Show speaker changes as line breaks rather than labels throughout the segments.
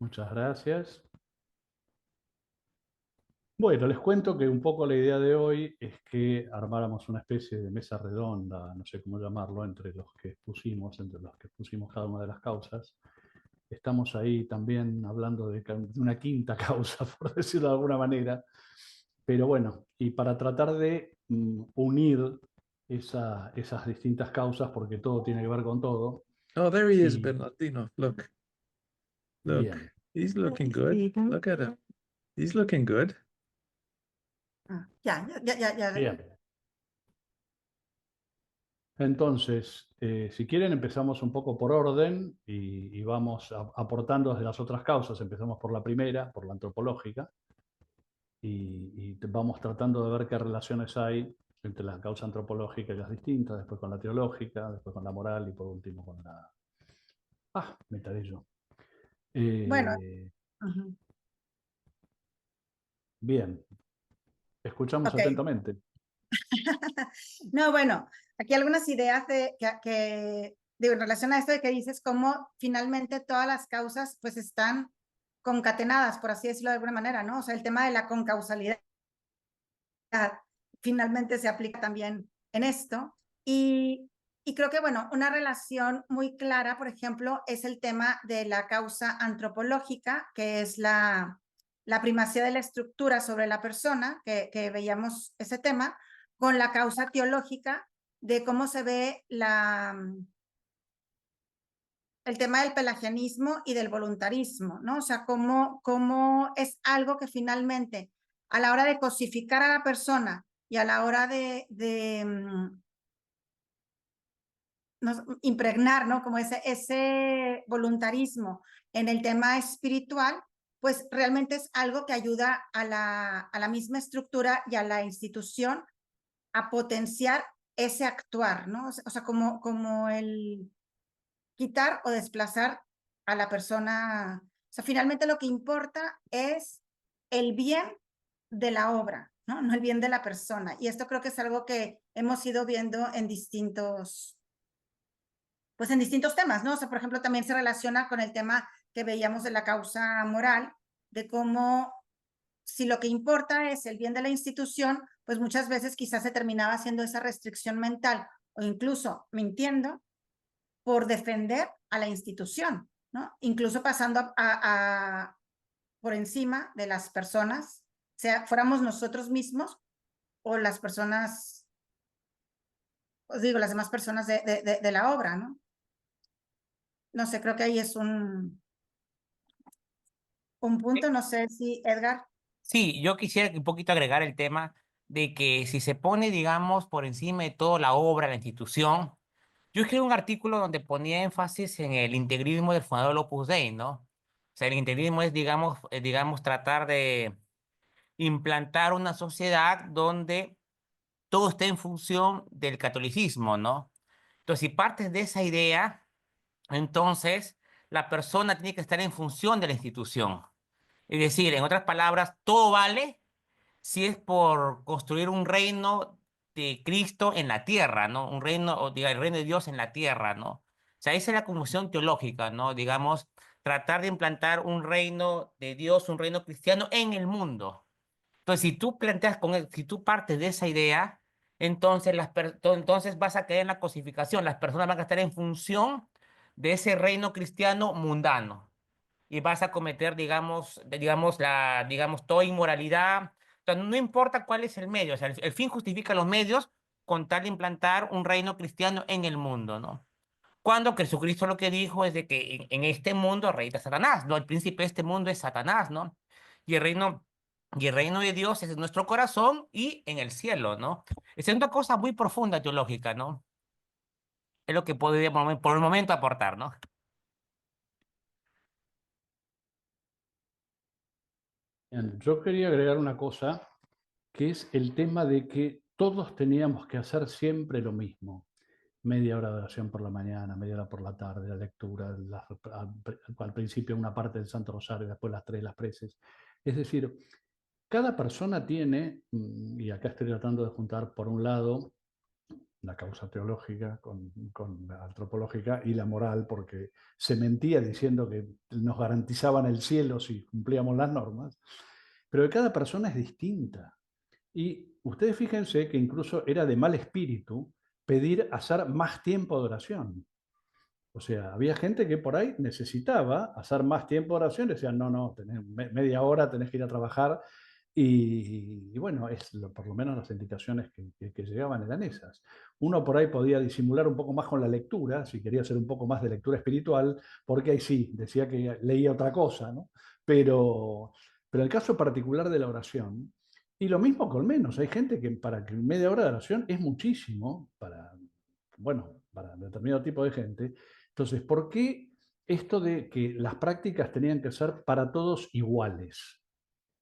Muchas gracias. Bueno, les cuento que un poco la idea de hoy es que armáramos una especie de mesa redonda, no sé cómo llamarlo, entre los que pusimos cada una de las causas. Estamos ahí también hablando de una quinta causa, por decirlo de alguna manera. Pero bueno, y para tratar de unir esas distintas causas, porque todo tiene que ver con todo.
Oh, there he is,
Y
Bernardino. Look, look.
bien,
He's looking good.
Sí,
Look at him. He's looking good.
ya.
bien. Entonces, si quieren, empezamos un poco por orden y vamos aportando desde las otras causas. Empezamos por la primera, por la antropológica, y vamos tratando de ver qué relaciones hay entre la causa antropológica y las distintas, después con la teológica, después con la moral y por último con la... Ah, me trabé yo.
Bueno,
Eh,
ujú,
bien, escuchamos
ok.
atentamente.
No, bueno, aquí algunas ideas digo, en relación a esto de que dices cómo finalmente todas las causas pues están concatenadas, por así decirlo de alguna manera, ¿no? O sea, el tema de la concausalidad finalmente se aplica también en esto. Y creo que, bueno, una relación muy clara, por ejemplo, es el tema de la causa antropológica, que es la primacía de la estructura sobre la persona, que veíamos ese tema, con la causa teológica de cómo se ve el tema del pelagianismo y del voluntarismo, ¿no? O sea, cómo es algo que finalmente, a la hora de cosificar a la persona y a la hora impregnar, ¿no? Como ese voluntarismo en el tema espiritual, pues realmente es algo que ayuda a la misma estructura y a la institución a potenciar ese actuar, ¿no? O sea, como el quitar o desplazar a la persona. O sea, finalmente lo que importa es el bien de la obra, ¿no? No el bien de la persona. Y esto creo que es algo que hemos ido viendo en pues en distintos temas, ¿no? O sea, por ejemplo, también se relaciona con el tema que veíamos de la causa moral, de cómo si lo que importa es el bien de la institución, pues muchas veces quizás se terminaba haciendo esa restricción mental o incluso mintiendo por defender a la institución, ¿no? Incluso pasando por encima de las personas, sea fuéramos nosotros mismos o las personas, os digo, las demás personas de la obra, ¿no? No sé, creo que ahí es un punto, no sé si Edgar.
Sí, yo quisiera un poquito agregar el tema de que si se pone, digamos, por encima de todo la obra, la institución. Yo escribí un artículo donde ponía énfasis en el integrismo del fundador del Opus Dei, ¿no? O sea, el integrismo es, digamos, tratar de implantar una sociedad donde todo esté en función del catolicismo, ¿no? Entonces, si partes de esa idea, entonces la persona tiene que estar en función de la institución. Es decir, en otras palabras, todo vale si es por construir un reino de Cristo en la tierra, ¿no? Un reino, o diga, el reino de Dios en la tierra, ¿no? O sea, esa es la confusión teológica, ¿no? Digamos, tratar de implantar un reino de Dios, un reino cristiano en el mundo. Entonces, si tú planteas si tú partes de esa idea, entonces, entonces vas a caer en la cosificación. Las personas van a estar en función de ese reino cristiano mundano y vas a cometer, digamos, toda inmoralidad. O sea, no importa cuál es el medio, o sea, el fin justifica los medios con tal de implantar un reino cristiano en el mundo, ¿no? Cuando Jesucristo lo que dijo es de que en este mundo reina Satanás, ¿no? El príncipe de este mundo es Satanás, ¿no? Y el reino, y el reino de Dios es en nuestro corazón y en el cielo, ¿no? Es una cosa muy profunda teológica, ¿no? Es lo que podría por el momento aportar, ¿no?
Bien, yo quería agregar una cosa, que es el tema de que todos teníamos que hacer siempre lo mismo. Media hora de oración por la mañana, media hora por la tarde, la lectura, al principio una parte del Santo Rosario, después las tres, las preces. Es decir, cada persona tiene, y acá estoy tratando de juntar por un lado la causa teológica con la antropológica y la moral, porque se mentía diciendo que nos garantizaban el cielo si cumplíamos las normas, pero que cada persona es distinta. Y ustedes fíjense que incluso era de mal espíritu pedir hacer más tiempo de oración. O sea, había gente que por ahí necesitaba hacer más tiempo de oración, decían, no, tenés media hora, tenés que ir a trabajar. Y bueno, por lo menos las indicaciones que llegaban eran esas. Uno por ahí podía disimular un poco más con la lectura, si quería hacer un poco más de lectura espiritual, porque ahí sí, decía que leía otra cosa, ¿no? Pero el caso particular de la oración, y lo mismo con menos, hay gente que para que media hora de oración es muchísimo para determinado tipo de gente. Entonces, ¿por qué esto de que las prácticas tenían que ser para todos iguales?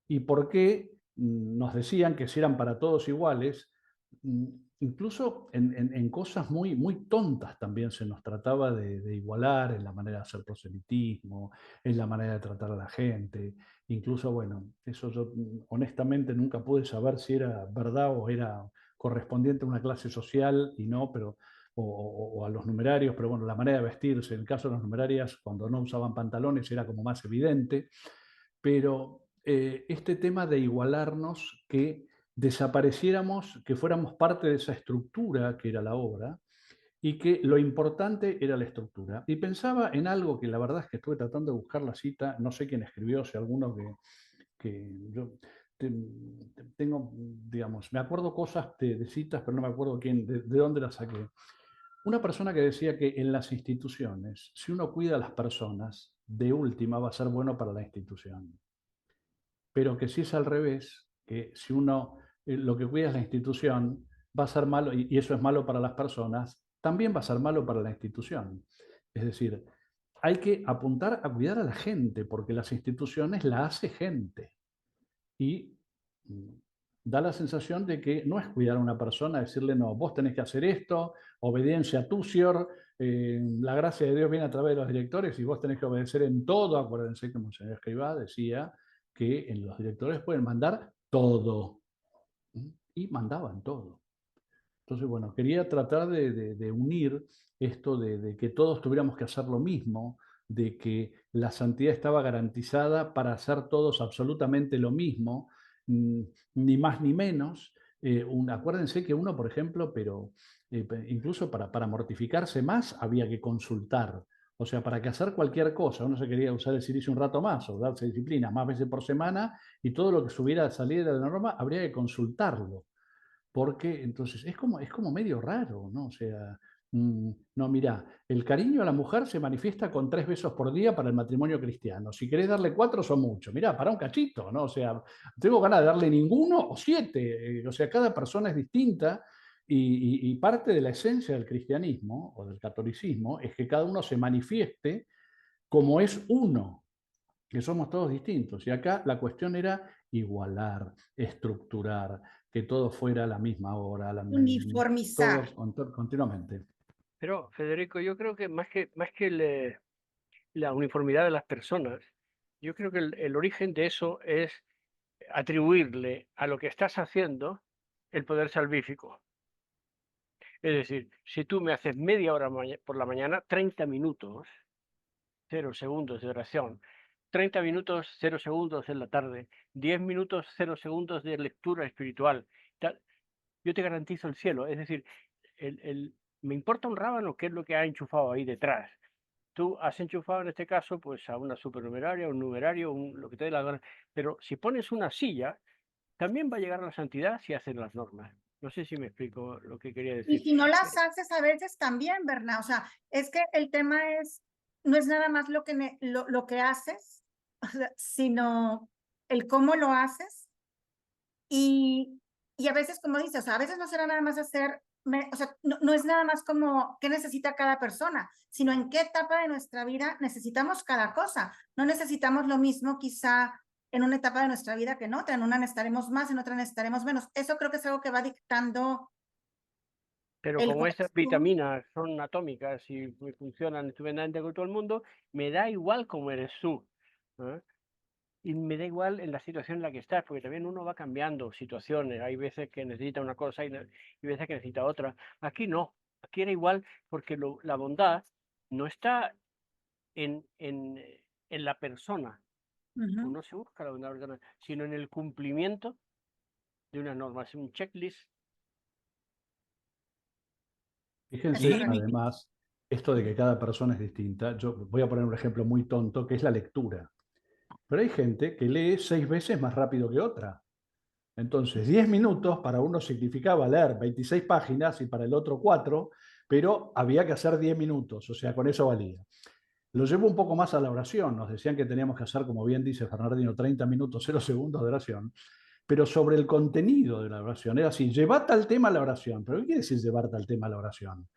¿Y por qué nos decían que si eran para todos iguales? Incluso en cosas muy, muy tontas también se nos trataba de igualar en la manera de hacer proselitismo, en la manera de tratar a la gente. Incluso, bueno, eso yo honestamente nunca pude saber si era verdad o era correspondiente a una clase social y no, pero o a los numerarios, pero bueno, la manera de vestirse, en el caso de las numerarias, cuando no usaban pantalones era como más evidente, pero este tema de igualarnos, que desapareciéramos, que fuéramos parte de esa estructura que era la obra, y que lo importante era la estructura. Y pensaba en algo que la verdad es que estuve tratando de buscar la cita, no sé quién escribió, si alguno que yo tengo, digamos, me acuerdo cosas de citas, pero no me acuerdo quién, de dónde las saqué. Una persona que decía que en las instituciones, si uno cuida a las personas, de última va a ser bueno para la institución. Pero que si es al revés, que si uno lo que cuida es la institución, va a ser malo, y eso es malo para las personas, también va a ser malo para la institución. Es decir, hay que apuntar a cuidar a la gente, porque las instituciones la hace gente. Y da la sensación de que no es cuidar a una persona, decirle, no, vos tenés que hacer esto, obediencia tu sior, la gracia de Dios viene a través de los directores y vos tenés que obedecer en todo. Acuérdense que el señor Escrivá decía que en los directores pueden mandar todo. Y mandaban todo. Entonces, bueno, quería tratar de unir esto de que todos tuviéramos que hacer lo mismo, de que la santidad estaba garantizada para hacer todos absolutamente lo mismo, ni más ni menos. Acuérdense que uno, por ejemplo, pero incluso para mortificarse más había que consultar. O sea, para que hacer cualquier cosa, uno se quería usar el silicio un rato más o darse disciplina más veces por semana y todo lo que subiera salir de la norma habría que consultarlo. Porque entonces es como medio raro, ¿no? O sea, no, mira, el cariño a la mujer se manifiesta con 3 besos por día para el matrimonio cristiano. Si querés darle 4 son mucho. Mirá, para un cachito, ¿no? O sea, tengo ganas de darle ninguno o 7. O sea, cada persona es distinta y parte de la esencia del cristianismo o del catolicismo es que cada uno se manifieste como es uno, que somos todos distintos. Y acá la cuestión era igualar, estructurar, que todo fuera a la misma hora,
Uniformizar.
Continuamente.
Pero, Federico, yo creo que más que la uniformidad de las personas, yo creo que el origen de eso es atribuirle a lo que estás haciendo el poder salvífico. Es decir, si tú me haces media hora por la mañana, 30 minutos, 0 segundos de oración, 30 minutos, 0 segundos en la tarde, 10 minutos, 0 segundos de lectura espiritual, yo te garantizo el cielo. Es decir, me importa un rábano qué es lo que ha enchufado ahí detrás. Tú has enchufado en este caso pues a una supernumeraria, un numerario, lo que te dé la gana. Pero si pones una silla, también va a llegar a la santidad si hacen las normas. No sé si me explico lo que quería
Y
decir.
si no las haces a veces también, ¿verdad? O sea, es que el tema no es nada más lo que haces, o sea, sino el cómo lo haces. Y a veces, como dices, o sea, a veces no será nada más o sea, no es nada más como qué necesita cada persona, sino en qué etapa de nuestra vida necesitamos cada cosa. No necesitamos lo mismo quizá en una etapa de nuestra vida que en otra. En una necesitaremos más, en otra necesitaremos menos. Eso creo que es algo que va dictando
Pero
el
como esas
corazón.
vitaminas son atómicas y funcionan estupendamente con todo el mundo, me da igual cómo eres tú, ¿eh? y me da igual en la situación en la que estás, porque también uno va cambiando situaciones. Hay veces que necesita una cosa y veces que necesita otra. Aquí no, aquí era igual porque la bondad no está en la persona.
Ujú.
Uno se busca la bondad, sino en el cumplimiento de unas normas, un checklist.
Fíjense,
Es correcto.
además, esto de que cada persona es distinta. Yo voy a poner un ejemplo muy tonto, que es la lectura. Pero hay gente que lee 6 veces más rápido que otra. Entonces, 10 minutos para uno significaba leer 26 páginas y para el otro 4, pero había que hacer 10 minutos, o sea, con eso valía. Lo llevo un poco más a la oración. Nos decían que teníamos que hacer, como bien dice Bernardino, 30 minutos, 0 segundos de oración. Pero sobre el contenido de la oración, era así, llevar tal tema a la oración. ¿Pero qué quiere decir llevar tal tema a la oración?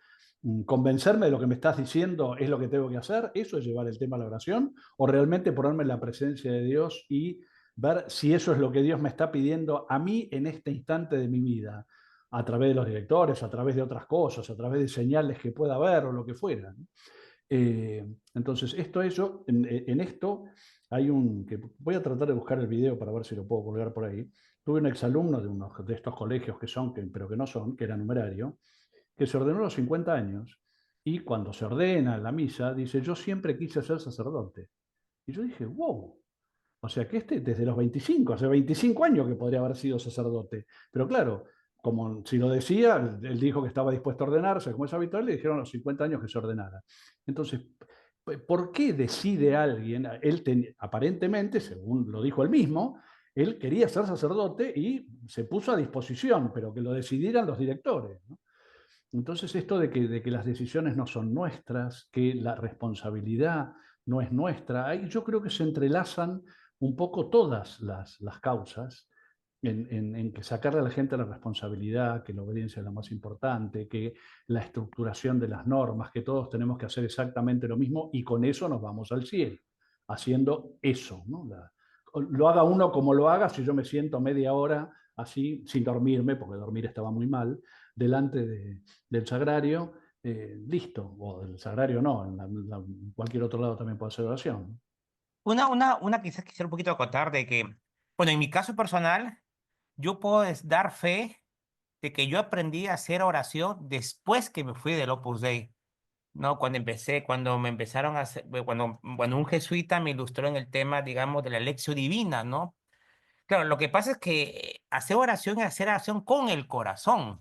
¿Convencerme de lo que me estás diciendo es lo que tengo que hacer? ¿Eso es llevar el tema a la oración? ¿O realmente ponerme en la presencia de Dios y ver si eso es lo que Dios me está pidiendo a mí en este instante de mi vida? A través de los directores, a través de otras cosas, a través de señales que pueda haber o lo que fuera, ¿no? Entonces, en esto hay que voy a tratar de buscar el video para ver si lo puedo colgar por ahí. Tuve un exalumno de uno de estos colegios pero que no son, que era numerario, que se ordenó a los 50 años y cuando se ordena en la misa dice, yo siempre quise ser sacerdote. Y yo dije, wow, o sea que desde los 25, hace 25 años que podría haber sido sacerdote. Pero claro, como si lo decía, él dijo que estaba dispuesto a ordenarse, como es habitual, le dijeron a los 50 años que se ordenara. Entonces, ¿por qué decide alguien? Aparentemente, según lo dijo él mismo, él quería ser sacerdote y se puso a disposición, pero que lo decidieran los directores, ¿no? Entonces, esto de que las decisiones no son nuestras, que la responsabilidad no es nuestra, ahí yo creo que se entrelazan un poco todas las causas en que sacarle a la gente la responsabilidad, que la obediencia es lo más importante, que la estructuración de las normas, que todos tenemos que hacer exactamente lo mismo y con eso nos vamos al cielo, haciendo eso, ¿no? Lo haga uno como lo haga, si yo me siento media hora así, sin dormirme, porque dormir estaba muy mal, delante del sagrario, listo, o del sagrario no, en cualquier otro lado también puede hacer oración.
Una quizás quisiera un poquito acotar de que, bueno, en mi caso personal, yo puedo dar fe de que yo aprendí a hacer oración después que me fui del Opus Dei, ¿no? Cuando me empezaron a hacer, cuando un jesuita me ilustró en el tema, digamos, de la lección divina, ¿no? Claro, lo que pasa es que hacer oración es hacer oración con el corazón.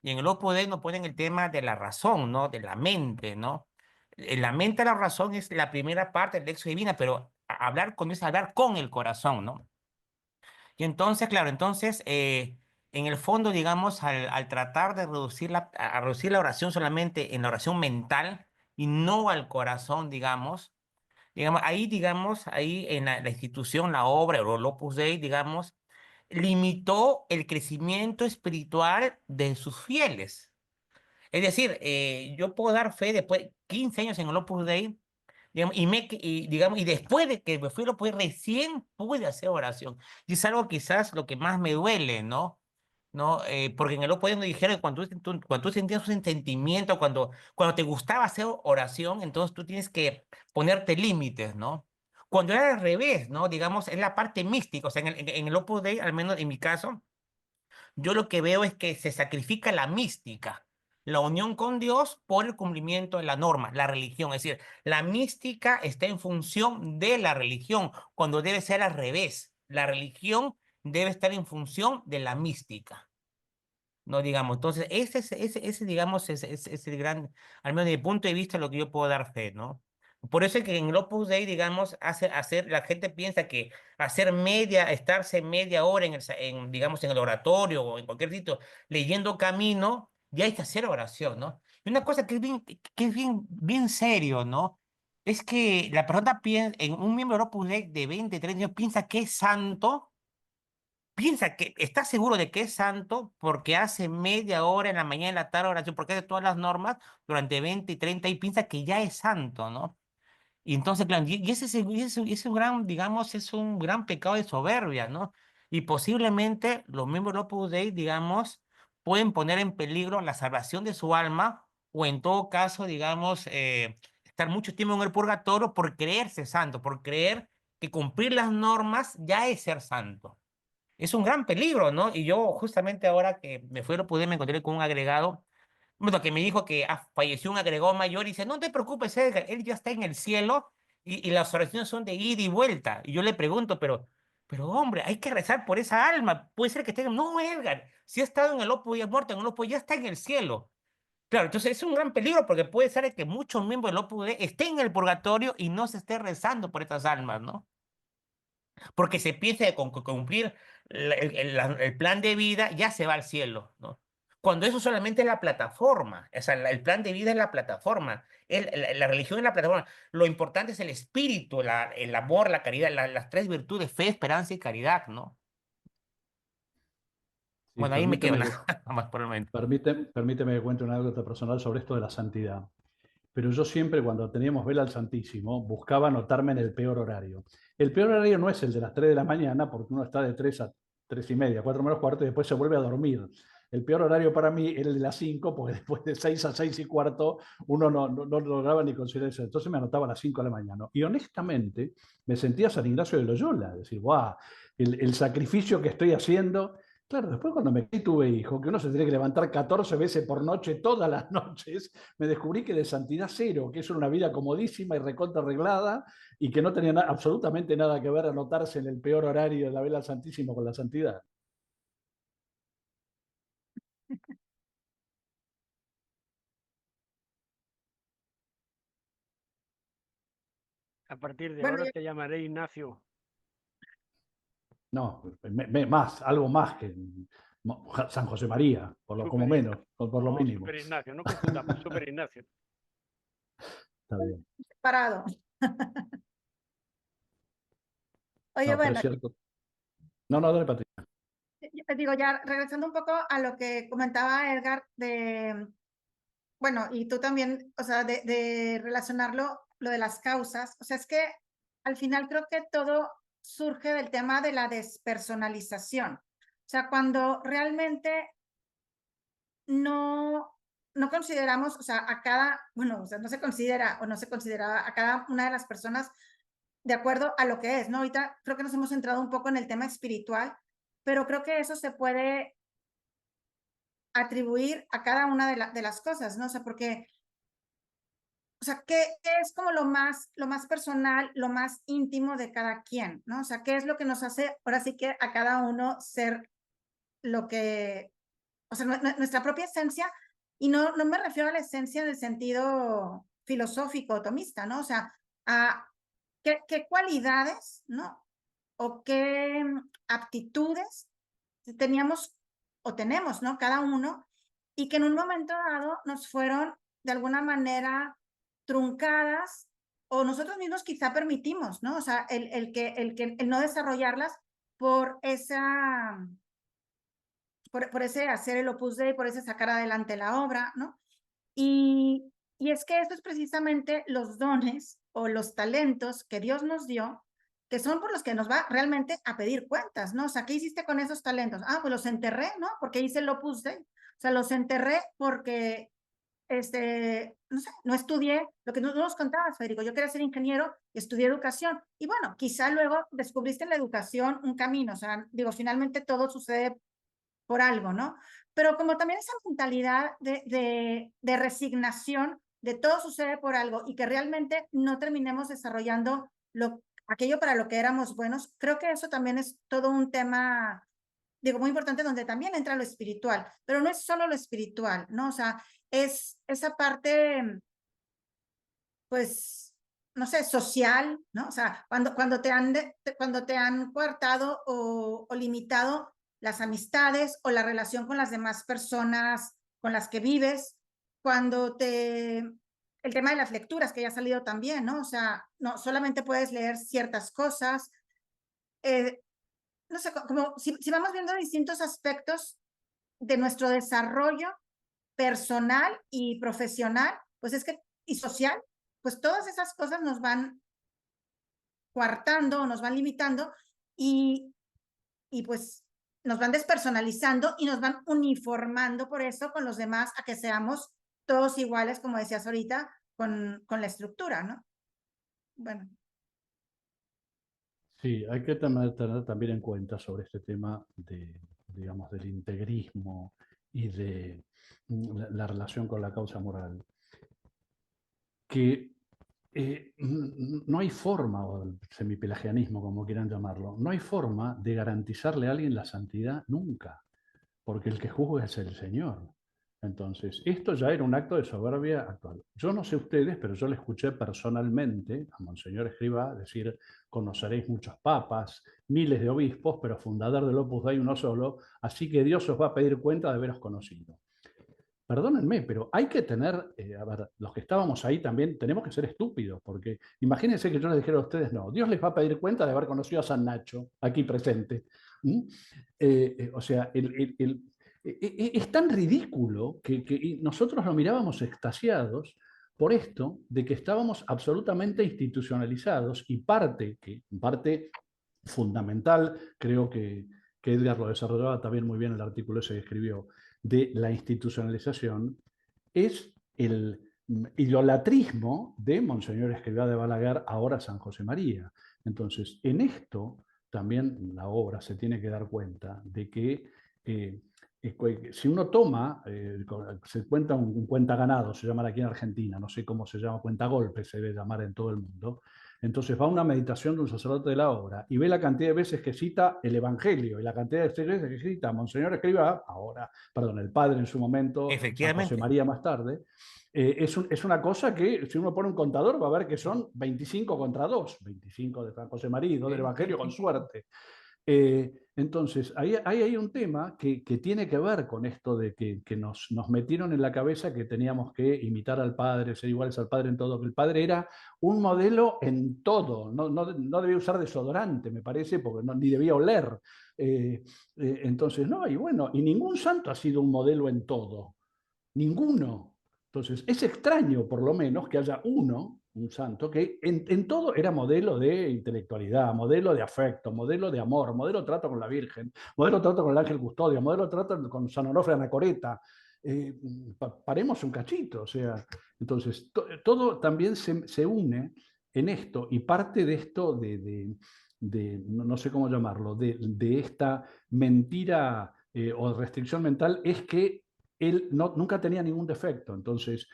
Y en el Opus Dei nos ponen el tema de la razón, ¿no? De la mente, ¿no? La mente, la razón es la primera parte del lección divina, pero hablar con es hablar con el corazón, ¿no? Y entonces, claro, en el fondo, digamos, al tratar de a reducir la oración solamente en la oración mental y no al corazón, ahí en la institución, la obra, o el Opus Dei, digamos, limitó el crecimiento espiritual de sus fieles. Es decir, yo puedo dar fe después de 15 años en el Opus Dei, digamos, y después de que me fui al Opus Dei, recién pude hacer oración. Y es algo quizás lo que más me duele, ¿no? ¿No? Porque en el Opus Dei nos dijeron que cuando tú sentías un sentimiento, cuando te gustaba hacer oración, entonces tú tienes que ponerte límites, ¿no? Cuando era al revés, ¿no? Digamos, es la parte mística, o sea, en el Opus Dei, al menos en mi caso, yo lo que veo es que se sacrifica la mística, la unión con Dios por el cumplimiento de la norma, la religión. Es decir, la mística está en función de la religión, cuando debe ser al revés. La religión debe estar en función de la mística. No, digamos, entonces, digamos, es el gran, al menos desde mi punto de vista, lo que yo puedo dar fe, ¿no? Por eso es que en el Opus Dei, digamos, la gente piensa que estarse media hora digamos, en el oratorio o en cualquier sitio, leyendo camino, ya hay que hacer oración, ¿no? Y una cosa bien serio, ¿no? Es que la persona un miembro del Opus Dei de 20, 30 años piensa que es santo. Piensa que está seguro de que es santo porque hace media hora en la mañana, en la tarde, oración, porque hace todas las normas durante 20 y 30 y piensa que ya es santo, ¿no? Y entonces, claro, y ese es un gran, digamos, es un gran pecado de soberbia, ¿no? Y posiblemente los miembros del Opus Dei, digamos, pueden poner en peligro la salvación de su alma o en todo caso, digamos, estar mucho tiempo en el purgatorio por creerse santo, por creer que cumplir las normas ya es ser santo. Es un gran peligro, ¿no? Y yo justamente ahora que me fui a Opus Dei me encontré con un agregado, bueno, que me dijo que falleció un agregado mayor y dice, no te preocupes, Edgar, él ya está en el cielo y las oraciones son de ida y vuelta. Y yo le pregunto, pero hombre, hay que rezar por esa alma. Puede ser que esté, no, Edgar, si ha estado en el Opus Dei, muerto en el Opus Dei, ya está en el cielo. Claro, entonces es un gran peligro porque puede ser que muchos miembros del Opus Dei estén en el purgatorio y no se esté rezando por estas almas, ¿no? Porque se piensa que con cumplir el plan de vida ya se va al cielo, ¿no? Cuando eso solamente es la plataforma, o sea, el plan de vida es la plataforma, la religión es la plataforma. Lo importante es el espíritu, el amor, la caridad, las tres virtudes, fe, esperanza y caridad, ¿no?
Sí,
Bueno, ahí me quedo
permíteme
nada más por el momento.
permíteme que cuente una anécdota personal sobre esto de la santidad. Pero yo siempre, cuando teníamos vela al Santísimo, buscaba anotarme en el peor horario. El peor horario no es el de las 3 de la mañana, porque uno está de 3 a 3 y media, 4 menos cuarto, y después se vuelve a dormir. El peor horario para mí era el de las 5, porque después de 6 a 6 y cuarto uno no lograba ni considerar eso. Entonces me anotaba a las 5 de la mañana. Y honestamente me sentía San Ignacio de Loyola, decir, guau, el sacrificio que estoy haciendo. Claro, después cuando me tuve hijo, que uno se tiene que levantar 14 veces por noche, todas las noches, me descubrí que de santidad cero, que eso era una vida comodísima y recontra arreglada y que no tenía absolutamente nada que ver anotarse en el peor horario de la vela al Santísimo con la santidad.
A partir de
Bueno,
ahora te llamaré Ignacio.
No, más, algo más que San José María, como
Super
menos, por lo
No,
mínimo.
Super Ignacio, no confundamos, Super Ignacio.
Está bien.
parado. Oye,
No, pero
bueno,
es cierto. No, no, dale, Patricia.
digo, ya regresando un poco a lo que comentaba Edgar de, bueno, y tú también, o sea, de relacionarlo, lo de las causas, o sea, es que al final creo que todo surge del tema de la despersonalización. O sea, cuando realmente no consideramos, o sea, a cada, bueno, o sea, no se considera o no se considera a cada una de las personas de acuerdo a lo que es, ¿no? Ahorita creo que nos hemos centrado un poco en el tema espiritual, pero creo que eso se puede atribuir a cada una de las cosas, ¿no? O sea, porque, o sea, ¿qué es como lo más personal, lo más íntimo de cada quien, ¿no? O sea, ¿qué es lo que nos hace, ahora sí que a cada uno ser lo que, o sea, nuestra propia esencia, y no me refiero a la esencia en el sentido filosófico, tomista, ¿no? O sea, a qué cualidades, ¿no? O qué aptitudes teníamos o tenemos, ¿no? Cada uno, y que en un momento dado nos fueron de alguna manera truncadas o nosotros mismos quizá permitimos, ¿no? O sea, el no desarrollarlas por esa, por ese hacer el Opus Dei, por ese sacar adelante la obra, ¿no? Y es que esto es precisamente los dones o los talentos que Dios nos dio, que son por los que nos va realmente a pedir cuentas, ¿no? O sea, ¿qué hiciste con esos talentos? Ah, pues los enterré, ¿no? Porque hice el Opus Dei. O sea, los enterré porque, no sé, no estudié lo que nos contabas, Federico. Yo quería ser ingeniero y estudié educación. Y bueno, quizá luego descubriste en la educación un camino. O sea, digo, finalmente todo sucede por algo, ¿no? Pero como también esa mentalidad de resignación, de todo sucede por algo y que realmente no terminemos desarrollando aquello para lo que éramos buenos, creo que eso también es todo un tema, digo, muy importante donde también entra lo espiritual, pero no es solo lo espiritual, ¿no? O sea, es esa parte, pues, no sé, social, ¿no? O sea, cuando te han coartado o limitado las amistades o la relación con las demás personas con las que vives, el tema de las lecturas que ya ha salido también, ¿no? O sea, no solamente puedes leer ciertas cosas, no sé, como si vamos viendo distintos aspectos de nuestro desarrollo personal y profesional, pues es que, y social, pues todas esas cosas nos van coartando o nos van limitando y pues nos van despersonalizando y nos van uniformando por eso con los demás a que seamos todos iguales, como decías ahorita, con la estructura, ¿no? Bueno.
Sí, hay que tener también en cuenta sobre este tema de, digamos, del integrismo y de la relación con la causa moral, que no hay forma, o el semipelagianismo, como quieran llamarlo, no hay forma de garantizarle a alguien la santidad nunca, porque el que juzga es el Señor. Entonces, esto ya era un acto de soberbia actual. Yo no sé ustedes, pero yo le escuché personalmente a Monseñor Escrivá decir: conoceréis muchos papas, miles de obispos, pero fundador del Opus Dei uno solo, así que Dios os va a pedir cuenta de haberos conocido. Perdónenme, pero hay que tener, a ver, los que estábamos ahí también tenemos que ser estúpidos, porque imagínense que yo les dijera a ustedes: no, Dios les va a pedir cuenta de haber conocido a San Nacho, aquí presente. ¿Mm? O sea, es tan ridículo que nosotros lo mirábamos extasiados por esto de que estábamos absolutamente institucionalizados, y parte fundamental, creo que Edgar lo desarrollaba también muy bien en el artículo ese que escribió, de la institucionalización, es el idolatrismo de Monseñor Escrivá de Balaguer, ahora San José María. Entonces, en esto también la obra se tiene que dar cuenta de que si uno toma, se cuenta un cuenta ganado, se llama aquí en Argentina, no sé cómo se llama, cuenta golpe se debe llamar en todo el mundo. Entonces va a una meditación de un sacerdote de la obra y ve la cantidad de veces que cita el Evangelio y la cantidad de veces que cita Monseñor Escrivá, ahora, perdón, el padre en su momento, San José
Efectivamente.
María más tarde. Es una cosa que, si uno pone un contador, va a ver que son 25 contra 2, 25 de San José María y 2 del Evangelio, con suerte. Entonces, ahí hay un tema que tiene que ver con esto de que nos metieron en la cabeza que teníamos que imitar al Padre, ser iguales al Padre en todo, que el Padre era un modelo en todo, no debía usar desodorante, me parece, porque ni debía oler. Entonces, no, y bueno, y ningún santo ha sido un modelo en todo, ninguno. Entonces, es extraño, por lo menos, que haya uno, un santo, que en todo era modelo de intelectualidad, modelo de afecto, modelo de amor, modelo de trato con la Virgen, modelo de trato con el ángel custodio, modelo de trato con San Onofre Anacoreta. Paremos un cachito, o sea, entonces, todo también se une en esto, y parte de esto no sé cómo llamarlo, de esta mentira o restricción mental, es que él nunca tenía ningún defecto. Entonces,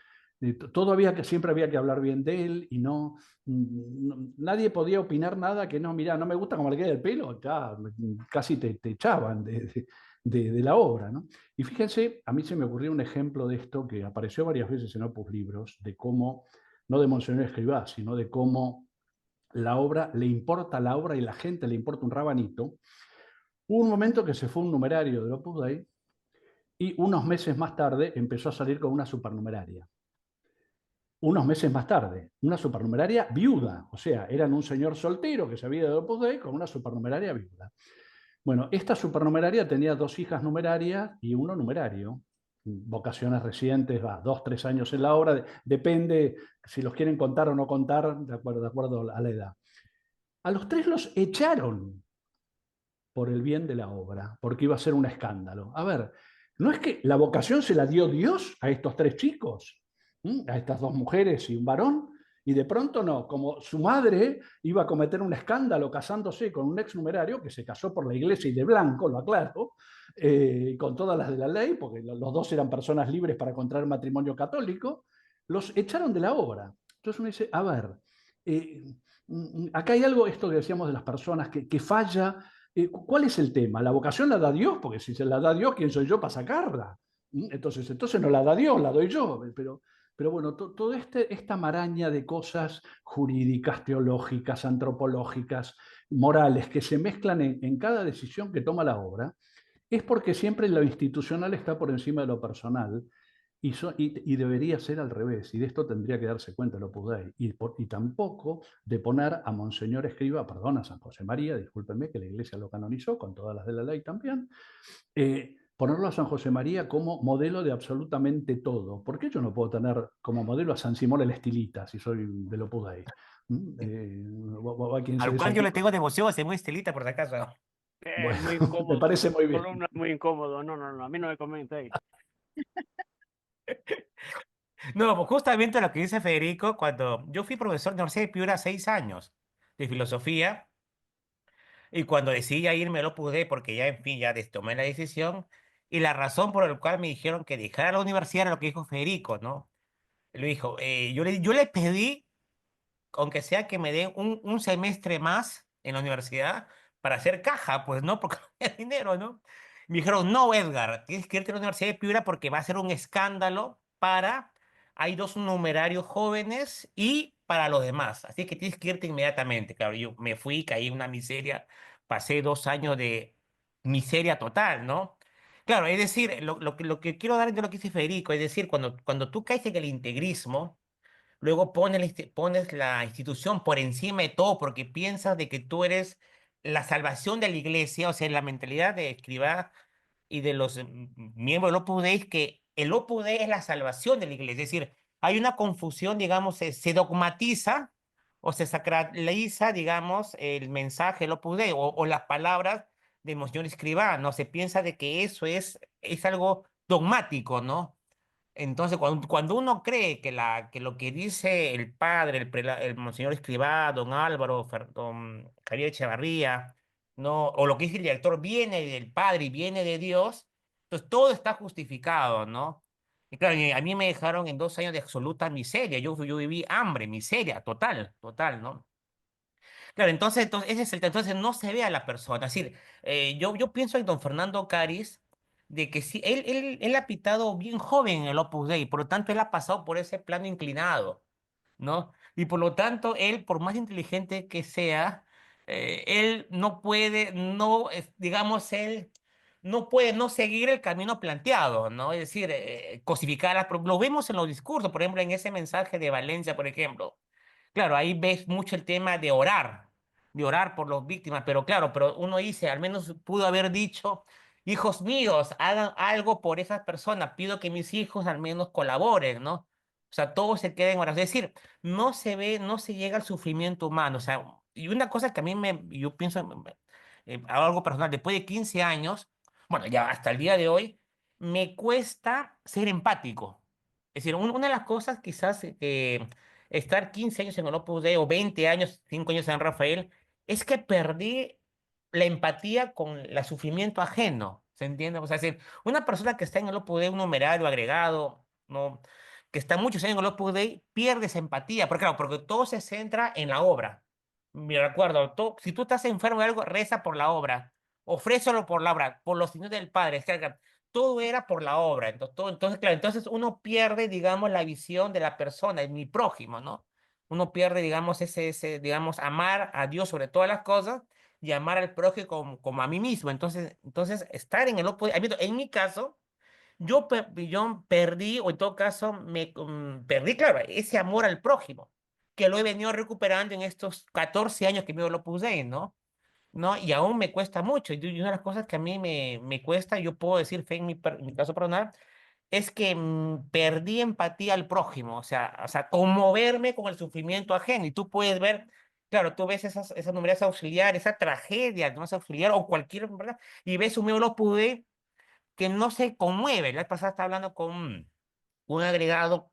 siempre había que hablar bien de él, y nadie podía opinar nada que no, mira, no me gusta cómo le queda el pelo, ya casi te echaban de la obra, ¿no? Y fíjense, a mí se me ocurrió un ejemplo de esto que apareció varias veces en Opus Libros, de cómo, no de Monseñor Escrivá, sino de cómo la obra, le importa la obra y la gente le importa un rabanito. Hubo un momento que se fue un numerario del Opus Dei, y unos meses más tarde empezó a salir con una supernumeraria. Unos meses más tarde, una supernumeraria viuda, o sea, eran un señor soltero que se había ido de Opus Dei con una supernumeraria viuda. Bueno, esta supernumeraria tenía 2 hijas numerarias y uno numerario, vocaciones recientes, 2, 3 años en la obra, depende si los quieren contar o no contar, de acuerdo a la edad. A los 3 los echaron por el bien de la obra, porque iba a ser un escándalo. A ver, ¿no es que la vocación se la dio Dios a estos 3 chicos? A estas 2 mujeres y un varón, y de pronto no, como su madre iba a cometer un escándalo casándose con un ex numerario que se casó por la iglesia y de blanco, lo aclaro, con todas las de la ley, porque los 2 eran personas libres para contraer matrimonio católico, los echaron de la obra. Entonces uno dice, a ver, acá hay algo, esto que decíamos de las personas, que falla. ¿Cuál es el tema? ¿La vocación la da Dios? Porque si se la da Dios, ¿quién soy yo para sacarla? Entonces no la da Dios, la doy yo. Pero bueno, toda esta maraña de cosas jurídicas, teológicas, antropológicas, morales, que se mezclan en cada decisión que toma la obra, es porque siempre lo institucional está por encima de lo personal, y debería ser al revés, y de esto tendría que darse cuenta el Opus Dei, y tampoco de poner a Monseñor Escrivá, perdón, a San José María, discúlpenme, que la Iglesia lo canonizó con todas las de la ley también, ponerlo a San José María como modelo de absolutamente todo. ¿Por qué yo no puedo tener como modelo a San Simón el Estilita, si soy del Opus Dei?
Al cual yo le tengo devoción a ese muy estilita, por si acaso.
Bueno,
Muy incómodo.
me parece muy bien.
Columna muy incómodo. No, a mí no me comentéis.
No, pues justamente lo que dice Federico, cuando yo fui profesor de la Universidad de Piura 6 años de filosofía, Y cuando decidí ya irme lo pude porque ya, en fin, ya tomé la decisión. Y la razón por la cual me dijeron que dejara la universidad era lo que dijo Federico, ¿no? Lo dijo, yo le pedí, aunque sea que me den un semestre más en la universidad para hacer caja, pues, ¿no? Porque no había dinero, ¿no? Me dijeron, no, Edgar, tienes que irte a la Universidad de Piura porque va a ser un escándalo para... Hay dos numerarios jóvenes y para los demás, así que tienes que irte inmediatamente. Claro, yo me fui, caí en una miseria, pasé 2 años de miseria total, ¿no? Claro, es decir, lo que quiero dar de lo que dice Federico, es decir, cuando tú caes en el integrismo, luego pones la institución por encima de todo porque piensas de que tú eres la salvación de la iglesia, o sea, la mentalidad de Escrivá y de los miembros del Opus Dei es que el Opus Dei es la salvación de la iglesia. Es decir, hay una confusión, digamos, se dogmatiza o se sacraliza, digamos, el mensaje del Opus Dei o las palabras de Monseñor Escrivá, ¿no? Se piensa de que eso es algo dogmático, ¿no? Entonces, cuando uno cree que lo que dice el padre, el monseñor Escrivá, don Álvaro, don Javier Echevarría, ¿no? O lo que dice el director viene del padre y viene de Dios, entonces todo está justificado, ¿no? Y claro, y a mí me dejaron en 2 años de absoluta miseria. Yo viví hambre, miseria, total, total, ¿no? Claro, entonces ese es entonces no se ve a la persona. Es decir, yo pienso en don Fernando Caris, de que sí, él ha pitado bien joven en el Opus Dei, por lo tanto, él ha pasado por ese plano inclinado, ¿no? Y por lo tanto, él, por más inteligente que sea, él no puede, no, digamos, él no puede no seguir el camino planteado, ¿no? Es decir, cosificar, lo vemos en los discursos, por ejemplo, en ese mensaje de Valencia, por ejemplo. Claro, ahí ves mucho el tema de orar por las víctimas, pero claro, pero uno dice, al menos pudo haber dicho, hijos míos, hagan algo por esas personas, pido que mis hijos al menos colaboren, ¿no? O sea, todo se queda en oración. Es decir, no se ve, no se llega al sufrimiento humano. O sea, y una cosa que a mí yo pienso, algo personal, después de 15 años, bueno, ya hasta el día de hoy, me cuesta ser empático. Es decir, una de las cosas quizás que estar 15 años en el Opus Dei o 20 años, 5 años en San Rafael, es que perdí la empatía con el sufrimiento ajeno, ¿se entiende? O sea, es decir, una persona que está en el Opus Dei, un numerario agregado, ¿no? Que está muchos años en el Opus Dei, pierde esa empatía, porque claro, porque todo se centra en la obra. Me recuerdo, si tú estás enfermo de algo, reza por la obra, ofrécelo por la obra, por los signos del Padre, es que todo era por la obra. Entonces, claro, entonces uno pierde, digamos, la visión de la persona, de mi prójimo, ¿no? Uno pierde, digamos, digamos, amar a Dios sobre todas las cosas y amar al prójimo como a mí mismo. Entonces estar en el Opus Dei, en mi caso, yo perdí, o en todo caso, perdí, claro, ese amor al prójimo, que lo he venido recuperando en estos 14 años que me lo puse, ¿no? ¿No? Y aún me cuesta mucho. Y una de las cosas que a mí me cuesta, yo puedo decir fe en mi caso personal, es que perdí empatía al prójimo, o sea, conmoverme con el sufrimiento ajeno. Y tú puedes ver, claro, tú ves esas numerarias auxiliares, esa tragedia de numerarias auxiliar o cualquier, ¿verdad? Y ves un miembro pude que no se conmueve. La vez pasada estaba hablando con un agregado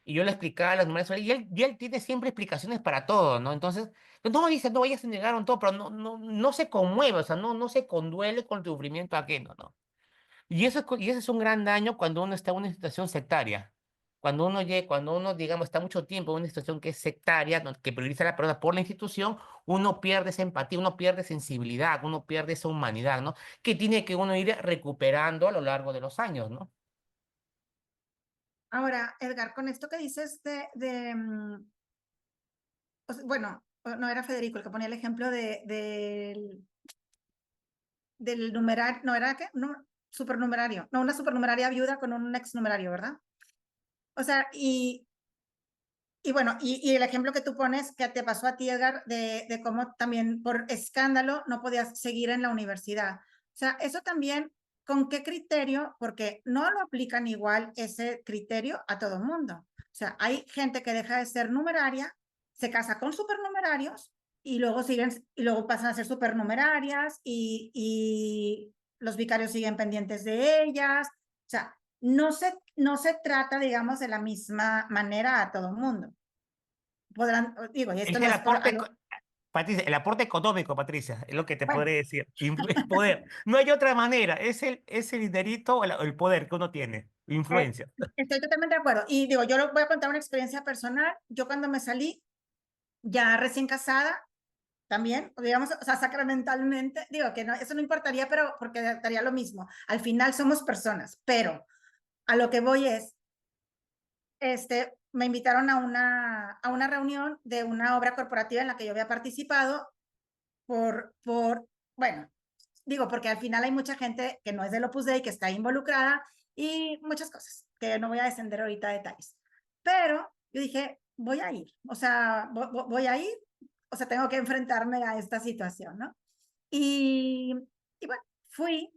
y yo le explicaba las numerarias y él tiene siempre explicaciones para todo, ¿no? Entonces, no dice, no, ellas se negaron todo, pero no se conmueve, o sea, no se conduele con el sufrimiento ajeno, ¿no? Y ese es un gran daño cuando uno está en una situación sectaria. Cuando uno, digamos, está mucho tiempo en una situación que es sectaria, que prioriza a la persona por la institución, uno pierde esa empatía, uno pierde sensibilidad, uno pierde esa humanidad, ¿no? Que tiene que uno ir recuperando a lo largo de los años, ¿no?
Ahora, Edgar, con esto que dices bueno, no era Federico el que ponía el ejemplo del numerario, no era qué, no, supernumerario, no, una supernumeraria viuda con un exnumerario, ¿verdad? O sea, y bueno, y el ejemplo que tú pones que te pasó a ti, Edgar, de cómo también por escándalo no podías seguir en la universidad. O sea, eso también, ¿con qué criterio? Porque no lo aplican igual ese criterio a todo el mundo. O sea, hay gente que deja de ser numeraria, se casa con supernumerarios y luego pasan a ser supernumerarias y los vicarios siguen pendientes de ellas. O sea, no se trata, digamos, de la misma manera a todo el mundo. Podrán, digo, y esto
Es
no
el
es por
aporte,
algo.
Patricia, el aporte económico, Patricia, es lo que te
Bueno,
podré decir. El poder. No hay otra manera. Es el dinerito, el poder que uno tiene. Influencia.
estoy totalmente de acuerdo. Y digo, yo voy a contar una experiencia personal. Yo cuando me salí, ya recién casada, también, digamos, o sea, sacramentalmente, digo que no, eso no importaría, pero porque daría lo mismo. Al final somos personas, pero a lo que voy es, me invitaron a una reunión de una obra corporativa en la que yo había participado bueno, digo, porque al final hay mucha gente que no es del Opus Dei, que está involucrada y muchas cosas, que no voy a descender ahorita a detalles. Pero yo dije, voy a ir, o sea, voy a ir, o sea, tengo que enfrentarme a esta situación, ¿no? Y bueno, fui.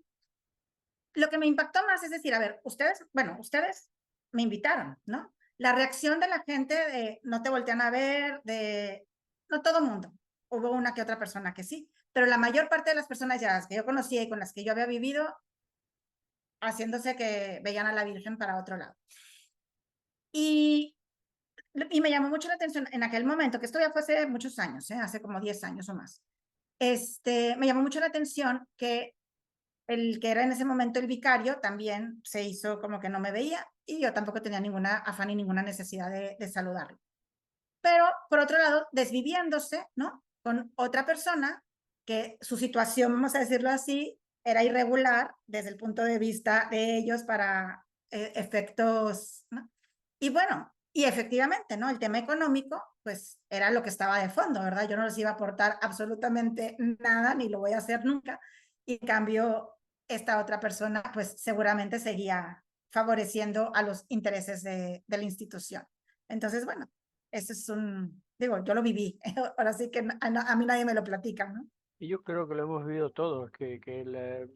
Lo que me impactó más es decir, a ver, ustedes me invitaron, ¿no? La reacción de la gente de no te voltean a ver, no todo mundo, hubo una que otra persona que sí, pero la mayor parte de las personas ya las que yo conocía y con las que yo había vivido, haciéndose que veían a la Virgen para otro lado. Y, y me llamó mucho la atención en aquel momento, que esto ya fue hace muchos años, hace como 10 años o más, me llamó mucho la atención que el que era en ese momento el vicario también se hizo como que no me veía y yo tampoco tenía ninguna afán y ninguna necesidad de saludarlo. Pero por otro lado, desviviéndose, ¿no? Con otra persona que su situación, vamos a decirlo así, era irregular desde el punto de vista de ellos para efectos, ¿no? Y bueno, y efectivamente, ¿no? El tema económico, pues era lo que estaba de fondo, ¿verdad? Yo no les iba a aportar absolutamente nada, ni lo voy a hacer nunca. Y en cambio, esta otra persona, pues seguramente seguía favoreciendo a los intereses de la institución. Entonces, bueno, eso es digo, yo lo viví, ahora sí que a mí nadie me lo platica, ¿no?
Y yo creo que lo hemos vivido todos, que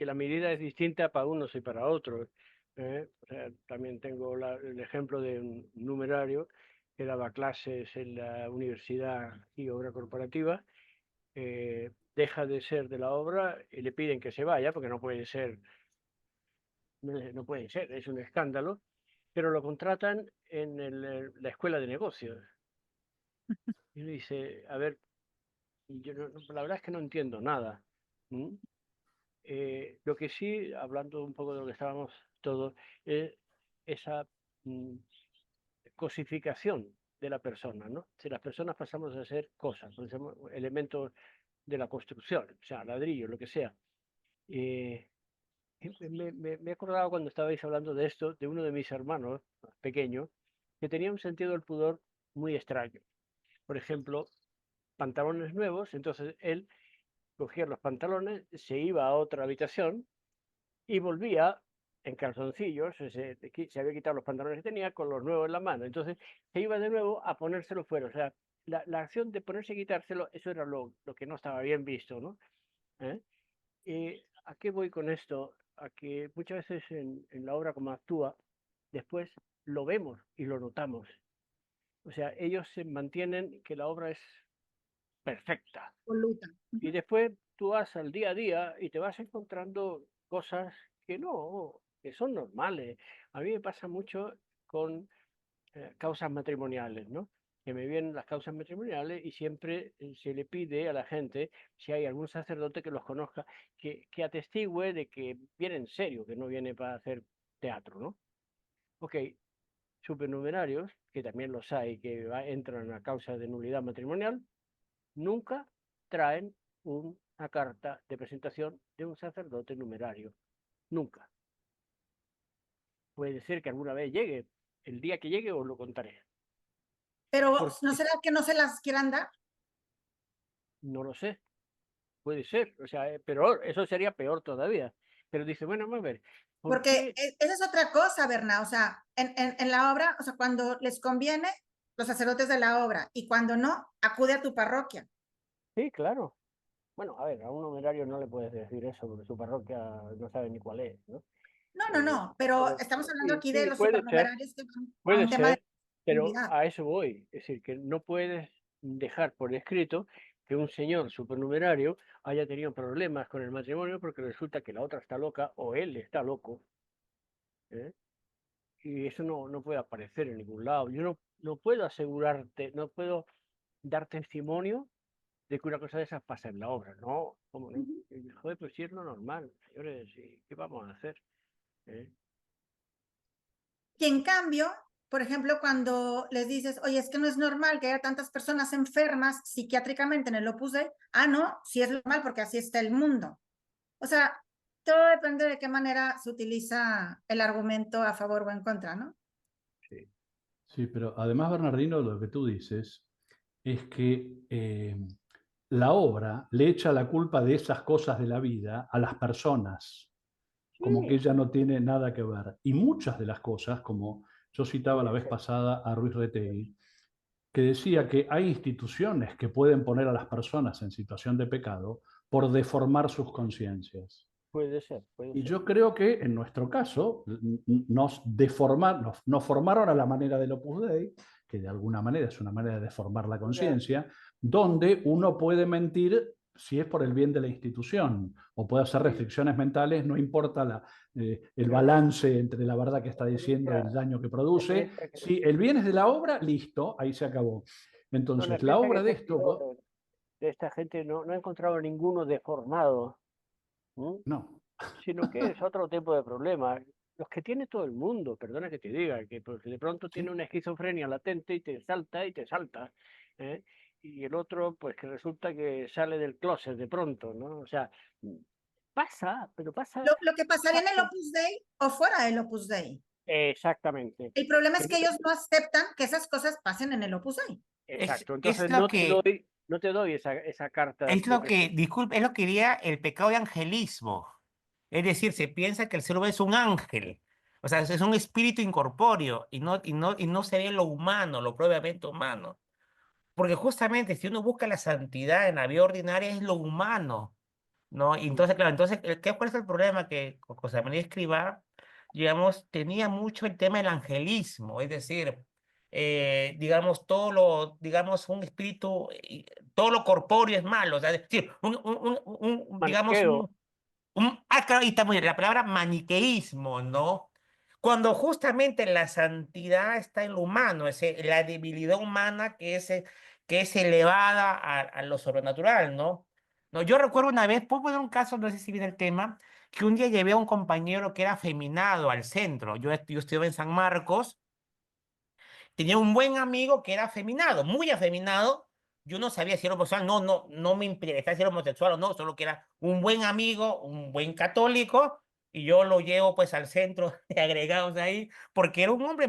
la medida es distinta para unos y para otros. O sea, también tengo el ejemplo de un numerario que daba clases en la universidad y obra corporativa, deja de ser de la obra y le piden que se vaya porque no puede ser, no puede ser, es un escándalo, pero lo contratan en la escuela de negocios. Y uno dice, a ver, yo la verdad es que no entiendo nada. ¿Mm? Lo que sí, hablando un poco de lo que estábamos todos, es esa cosificación de la persona, ¿no? Si las personas pasamos a ser cosas, elementos de la construcción, o sea, ladrillo, lo que sea. Me he acordado cuando estabais hablando de esto, de uno de mis hermanos pequeños, que tenía un sentido del pudor muy extraño. Por ejemplo, pantalones nuevos, entonces él cogía los pantalones, se iba a otra habitación y volvía en calzoncillos, se había quitado los pantalones que tenía con los nuevos en la mano, entonces se iba de nuevo a ponérselo fuera, o sea, la acción de ponerse y quitárselo, eso era lo que no estaba bien visto, ¿no? ¿Eh? ¿A qué voy con esto? A que muchas veces en la obra como actúa, después lo vemos y lo notamos. O sea, ellos se mantienen que la obra es perfecta.
Absoluta.
Y después tú vas al día a día y te vas encontrando cosas que no, que son normales. A mí me pasa mucho con causas matrimoniales, ¿no? Que me vienen las causas matrimoniales y siempre se le pide a la gente, si hay algún sacerdote que los conozca, que atestigüe de que viene en serio, que no viene para hacer teatro, ¿no? Ok, supernumerarios, que también los hay, que entran a causa de nulidad matrimonial, nunca traen una carta de presentación de un sacerdote numerario. Nunca. Puede ser que alguna vez llegue. El día que llegue os lo contaré.
Pero
Porque
¿no será que no se las quieran dar?
no lo sé. Puede ser. O sea, pero eso sería peor todavía. Pero dice, bueno, vamos a ver. ¿Por
Porque
qué?
esa es otra cosa, Berna, o sea, en la obra, o sea, cuando les conviene, los sacerdotes de la obra, y cuando no, acude a tu parroquia.
Sí, claro. Bueno, a ver, a un numerario no le puedes decir eso porque su parroquia no sabe ni cuál es, ¿no?
No, pero estamos hablando
Sí,
aquí de
sí,
los
puede ser.
supernumerarios que van a
Puede
un tema de
ser, pero
comunidad.
a eso voy. Es decir, que no puedes dejar por escrito que un señor supernumerario haya tenido problemas con el matrimonio porque resulta que la otra está loca o él está loco. ¿Eh? Y eso no puede aparecer en ningún lado. Yo no puedo asegurarte, no puedo dar testimonio de que una cosa de esas pasa en la obra. No, ¿cómo no? Y, joder, pues sí es lo normal, señores, ¿y qué vamos a hacer? ¿Eh?
Y en cambio, por ejemplo, cuando les dices, oye, es que no es normal que haya tantas personas enfermas psiquiátricamente en el Opus Dei, no, sí es normal porque así está el mundo. O sea, todo depende de qué manera se utiliza el argumento a favor o en contra, ¿no?
Sí.
Sí, pero además, Bernardino, lo que tú dices es que la obra le echa la culpa de esas cosas de la vida a las personas, como que
Sí,
ella no tiene nada que ver. Y muchas de las cosas, como yo citaba la
puede
vez
ser,
pasada a Ruiz Retegui, que decía que hay instituciones que pueden poner a las personas en situación de pecado por deformar sus conciencias.
puede ser, puede
Y
ser.
yo creo que en nuestro caso nos formaron a la manera del Opus Dei, que de alguna manera es una manera de deformar la
Mira,
conciencia, donde uno puede mentir si es por el bien de la institución, o puede hacer
sí,
restricciones mentales, no importa el
pero
balance entre la verdad que está
la
diciendo y
experiencia,
el daño que
la
produce.
experiencia que,
Si el bien es de la obra, listo, ahí se acabó.
no, la
Entonces, la
experiencia que
obra
he
de
tenido
esto,
de esta gente no he encontrado ninguno deformado, ¿m?
no.
Sino que es otro tipo de problemas. Los que tiene todo el mundo, perdona que te diga, que porque de pronto tiene
¿Sí?
una esquizofrenia latente y te salta, ¿eh? Y el otro, pues que resulta que sale del closet de pronto, ¿no? O sea, pasa, pero pasa,
Lo que pasaría en el
pasa
Opus Dei o fuera del Opus Dei.
exactamente.
El problema es
Que
que
no te-
ellos no aceptan que esas cosas pasen en el Opus Dei.
Exacto.
Es
Entonces
lo que,
no te doy esa carta
es
de
lo
que
que, disculpe, es lo que diría el pecado de angelismo. Es decir, se piensa que el ser humano es un ángel. O sea, es un espíritu incorpóreo y no se ve lo humano, lo propiamente humano. Porque justamente si uno busca la santidad en la vida ordinaria es lo humano, ¿no? Y entonces, claro, entonces, ¿cuál es el problema? Que José María Escrivá, digamos, tenía mucho el tema del angelismo, es decir, digamos, digamos, un espíritu, todo lo corpóreo es malo, o sea, es decir, digamos,
maniqueo.
claro, ahí está muy bien, la palabra maniqueísmo, ¿no? Cuando justamente la santidad está en lo humano, la debilidad humana que es elevada a lo sobrenatural, ¿no? No, yo recuerdo una vez, puedo poner un caso, no sé si viene el tema, que un día llevé a un compañero que era afeminado al centro. Yo estuve en San Marcos, tenía un buen amigo que era afeminado, muy afeminado. Yo no sabía si era homosexual, no me interesaba si era homosexual o no, solo que era un buen amigo, un buen católico, y yo lo llevo pues al centro de agregados ahí, porque era un hombre,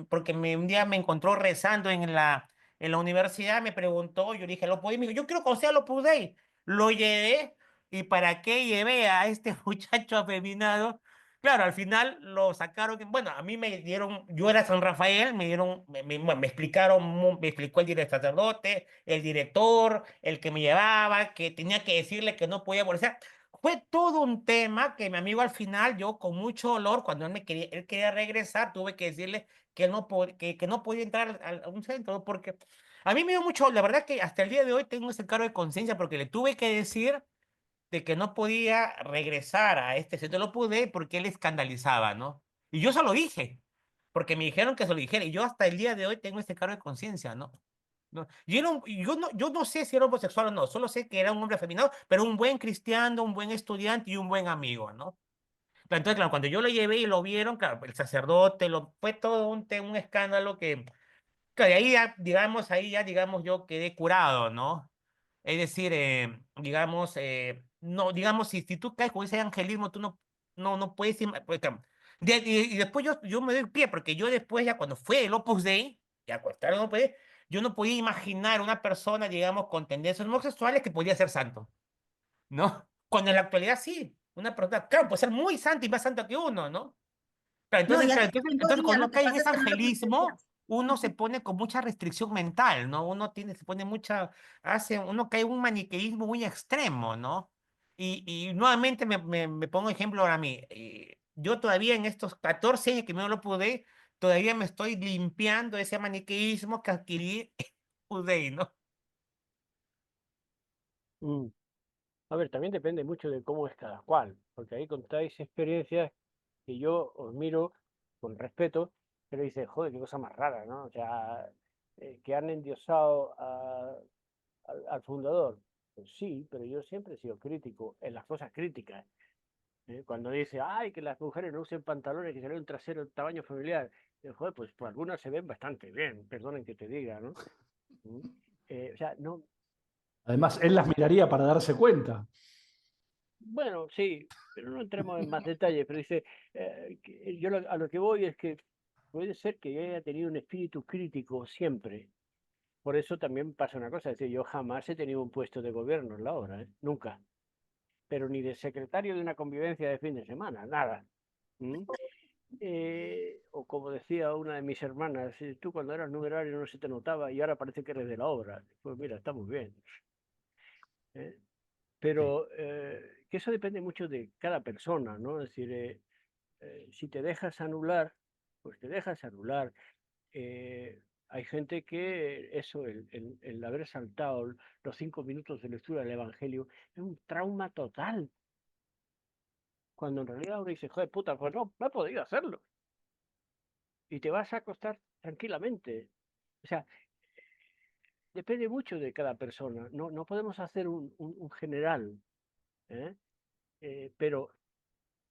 porque un día me encontró rezando en la universidad, me preguntó, yo le dije, ¿lo podéis? Me dijo, yo quiero conocer a lo podéis. Lo llevé, ¿y para qué llevé a este muchacho afeminado? Claro, al final lo sacaron. Bueno, a mí me dieron, yo era San Rafael, me dieron, bueno, me explicaron, me explicó el sacerdote, el director, el que me llevaba, que tenía que decirle que no podía volver. O sea, fue todo un tema que mi amigo al final, yo con mucho dolor, cuando él quería regresar, tuve que decirle que él que no podía entrar a un centro, porque a mí me dio mucho, la verdad que hasta el día de hoy tengo ese cargo de conciencia, porque le tuve que decir de que no podía regresar a este centro, no pude porque él escandalizaba, ¿no? Y yo se lo dije, porque me dijeron que se lo dijera, y yo hasta el día de hoy tengo ese cargo de conciencia, ¿no? No, yo no sé si era homosexual o no, solo sé que era un hombre afeminado, pero un buen cristiano, un buen estudiante y un buen amigo, ¿no? Entonces, claro, cuando yo lo llevé y lo vieron, claro, el sacerdote, fue todo un escándalo que, claro, y ahí ya, digamos, yo quedé curado, ¿no? Es decir, digamos, no, digamos, si tú caes con ese angelismo, tú no puedes y después yo me doy pie, porque yo después, ya cuando fue el Opus Dei, ya cuando estaba el Opus Dei, yo no podía imaginar una persona, digamos, con tendencias homosexuales que podía ser santo, ¿no? Cuando en la actualidad sí, una persona, claro, puede ser muy santa y más santa que uno, ¿no?
No, y
Claro,
hace
entonces,
tiempo
entonces
sí,
cuando
lo
uno
que
cae en
pasa es
ese
que no lo
angelismo,
percibías.
uno se
Ujú.
pone con mucha restricción mental, ¿no? Uno cae en un maniqueísmo muy extremo, ¿no? Y nuevamente me pongo ejemplo ahora a mí. Yo todavía en estos 14 años que no lo pude, todavía me estoy limpiando ese maniqueísmo que adquirí en Udey, ¿no?
Mm. A ver, también depende mucho de cómo es cada cual, porque ahí contáis experiencias que yo os miro con respeto, pero dices, joder, qué cosa más rara, ¿no? O sea, que han endiosado al fundador. Pues sí, pero yo siempre he sido crítico en las cosas críticas. Cuando dice, ay, que las mujeres no usen pantalones, que se le un trasero de tamaño familiar. Joder, pues por algunas se ven bastante bien, perdonen que te diga, ¿no? O sea, no.
Además, él las miraría para darse cuenta.
Bueno, sí, pero no entremos en más detalles. Pero dice, a lo que voy es que puede ser que yo haya tenido un espíritu crítico siempre. Por eso también pasa una cosa, es decir, yo jamás he tenido un puesto de gobierno en la obra, nunca. Pero ni de secretario de una convivencia de fin de semana, nada. ¿Mm? O como decía una de mis hermanas, tú cuando eras numerario no se te notaba y ahora parece que eres de la obra. Pues mira, está muy bien. Pero que eso depende mucho de cada persona, ¿no? Es decir, si te dejas anular, pues te dejas anular. Hay gente que eso, el haber saltado los 5 minutos de lectura del Evangelio, es un trauma total. Cuando en realidad uno dice, joder, puta, pues no he podido hacerlo. Y te vas a acostar tranquilamente. O sea, depende mucho de cada persona. No podemos hacer un general. ¿eh? Pero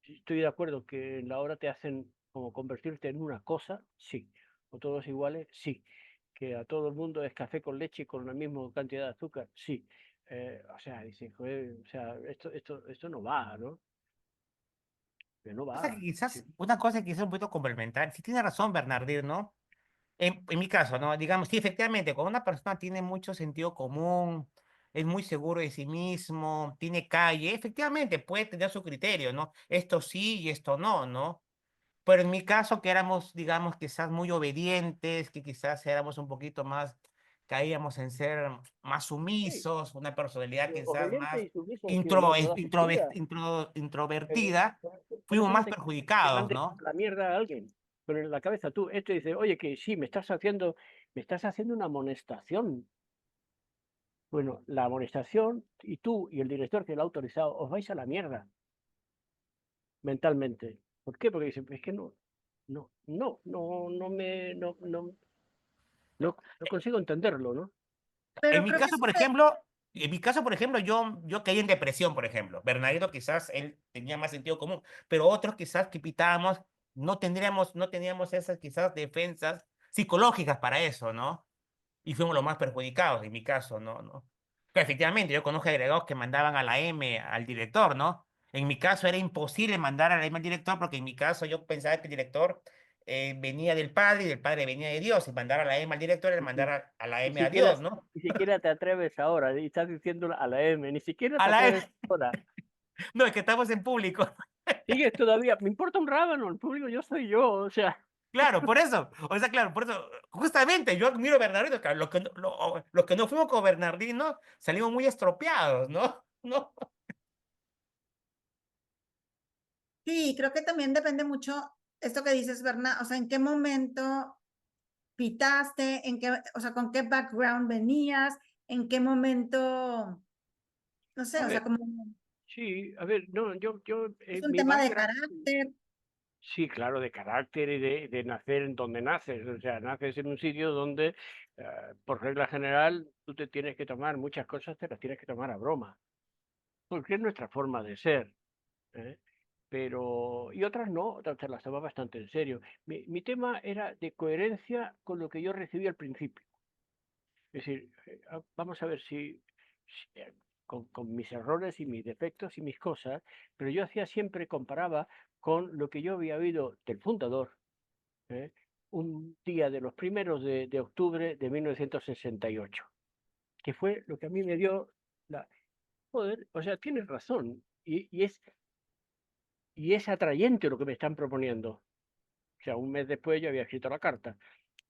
estoy de acuerdo que en la hora te hacen como convertirte en una cosa, sí. O todos iguales, sí. Que a todo el mundo es café con leche con la misma cantidad de azúcar, sí. O sea, dicen, joder, o sea, esto no va, ¿no? Que no
Pasa
va.
que quizás,
Sí.
una cosa que quizás un poquito complementar, si tiene razón Bernardino, ¿no? En mi caso, ¿no? Digamos, sí, efectivamente, cuando una persona tiene mucho sentido común, es muy seguro de sí mismo, tiene calle, efectivamente puede tener su criterio, ¿no? Esto sí y esto no, ¿no? Pero en mi caso, que éramos, digamos, quizás muy obedientes, que quizás éramos un poquito más, caíamos en ser más
Sí,
sumisos, una personalidad quizás
obediente
más
y sumiso ha sido yo toda mi vida. Pero
introvertida,
por eso
fuimos
no
más
te creas que
perjudicados,
mande
¿no?
la mierda a alguien. Pero en la cabeza tú, esto dice, oye, que sí, me estás haciendo una amonestación. Bueno, la amonestación y tú y el director que lo ha autorizado os vais a la mierda mentalmente. ¿Por qué? Porque dicen, es que no consigo entenderlo, ¿no?
En
Pero
mi
creo que
caso,
eso
por ejemplo, yo caí en depresión, por ejemplo. Bernardino quizás él tenía más sentido común, pero otros quizás que pitábamos no teníamos esas quizás defensas psicológicas para eso, ¿no? Y fuimos los más perjudicados, en mi caso, ¿no? Que efectivamente, yo conozco agregados que mandaban a la M al director, ¿no? En mi caso era imposible mandar a la M al director porque en mi caso yo pensaba que el director venía del Padre y del Padre venía de Dios, y mandar a la M al director era
Y,
mandar
y-
a la
ni
M a
siquiera,
Dios, ¿no?
ni siquiera te atreves ahora, y estás diciendo a la M, ni siquiera
A
te
la
atreves
M,
ahora.
no, es que estamos en público.
Sigues todavía, me importa un rábano, el público yo soy yo, o sea,
Claro, por eso, o sea, claro, por eso, justamente yo admiro a Bernardino, claro, los que no fuimos con Bernardino salimos muy estropeados, ¿no? ¿No?
sí, creo que también depende mucho esto que dices, Berna, o sea, en qué momento pitaste, en qué, o sea, con qué background venías, en qué momento, no sé,
a
o sea,
ver,
como
sí, a ver, no,
es un
mi
tema de
background,
carácter.
sí, claro, de carácter y de nacer en donde naces, o sea, naces en un sitio donde, por regla general, tú te tienes que tomar muchas cosas, te las tienes que tomar a broma, porque es nuestra forma de ser. ¿eh? Pero, y otras no, otras te las tomaba bastante en serio. Mi tema era de coherencia con lo que yo recibí al principio. Es decir, vamos a ver con mis errores y mis defectos y mis cosas, pero yo hacía siempre, comparaba con lo que yo había oído del fundador, ¿eh? Un día de los primeros de octubre de 1968, que fue lo que a mí me dio la... Joder, o sea, tienes razón, y es atrayente lo que me están proponiendo. O sea, un mes después yo había escrito la carta.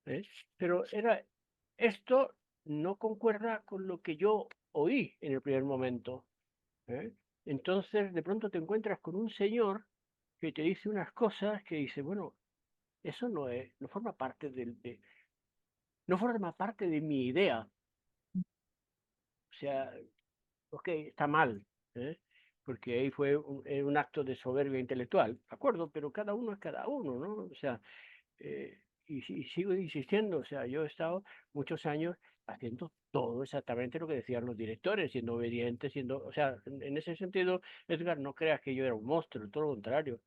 ¿eh? Pero esto no concuerda con lo que yo oí en el primer momento. ¿eh? Entonces, de pronto te encuentras con un señor que te dice unas cosas que dice, bueno, eso no forma parte no forma parte de mi idea. O sea, ok, está mal, ¿eh? Porque ahí fue un acto de soberbia intelectual, ¿de acuerdo? Pero cada uno es cada uno, ¿no? O sea, y sigo insistiendo, o sea, yo he estado muchos años haciendo todo exactamente lo que decían los directores, siendo obediente, siendo, o sea, en ese sentido, Edgar, no creas que yo era un monstruo, todo lo contrario.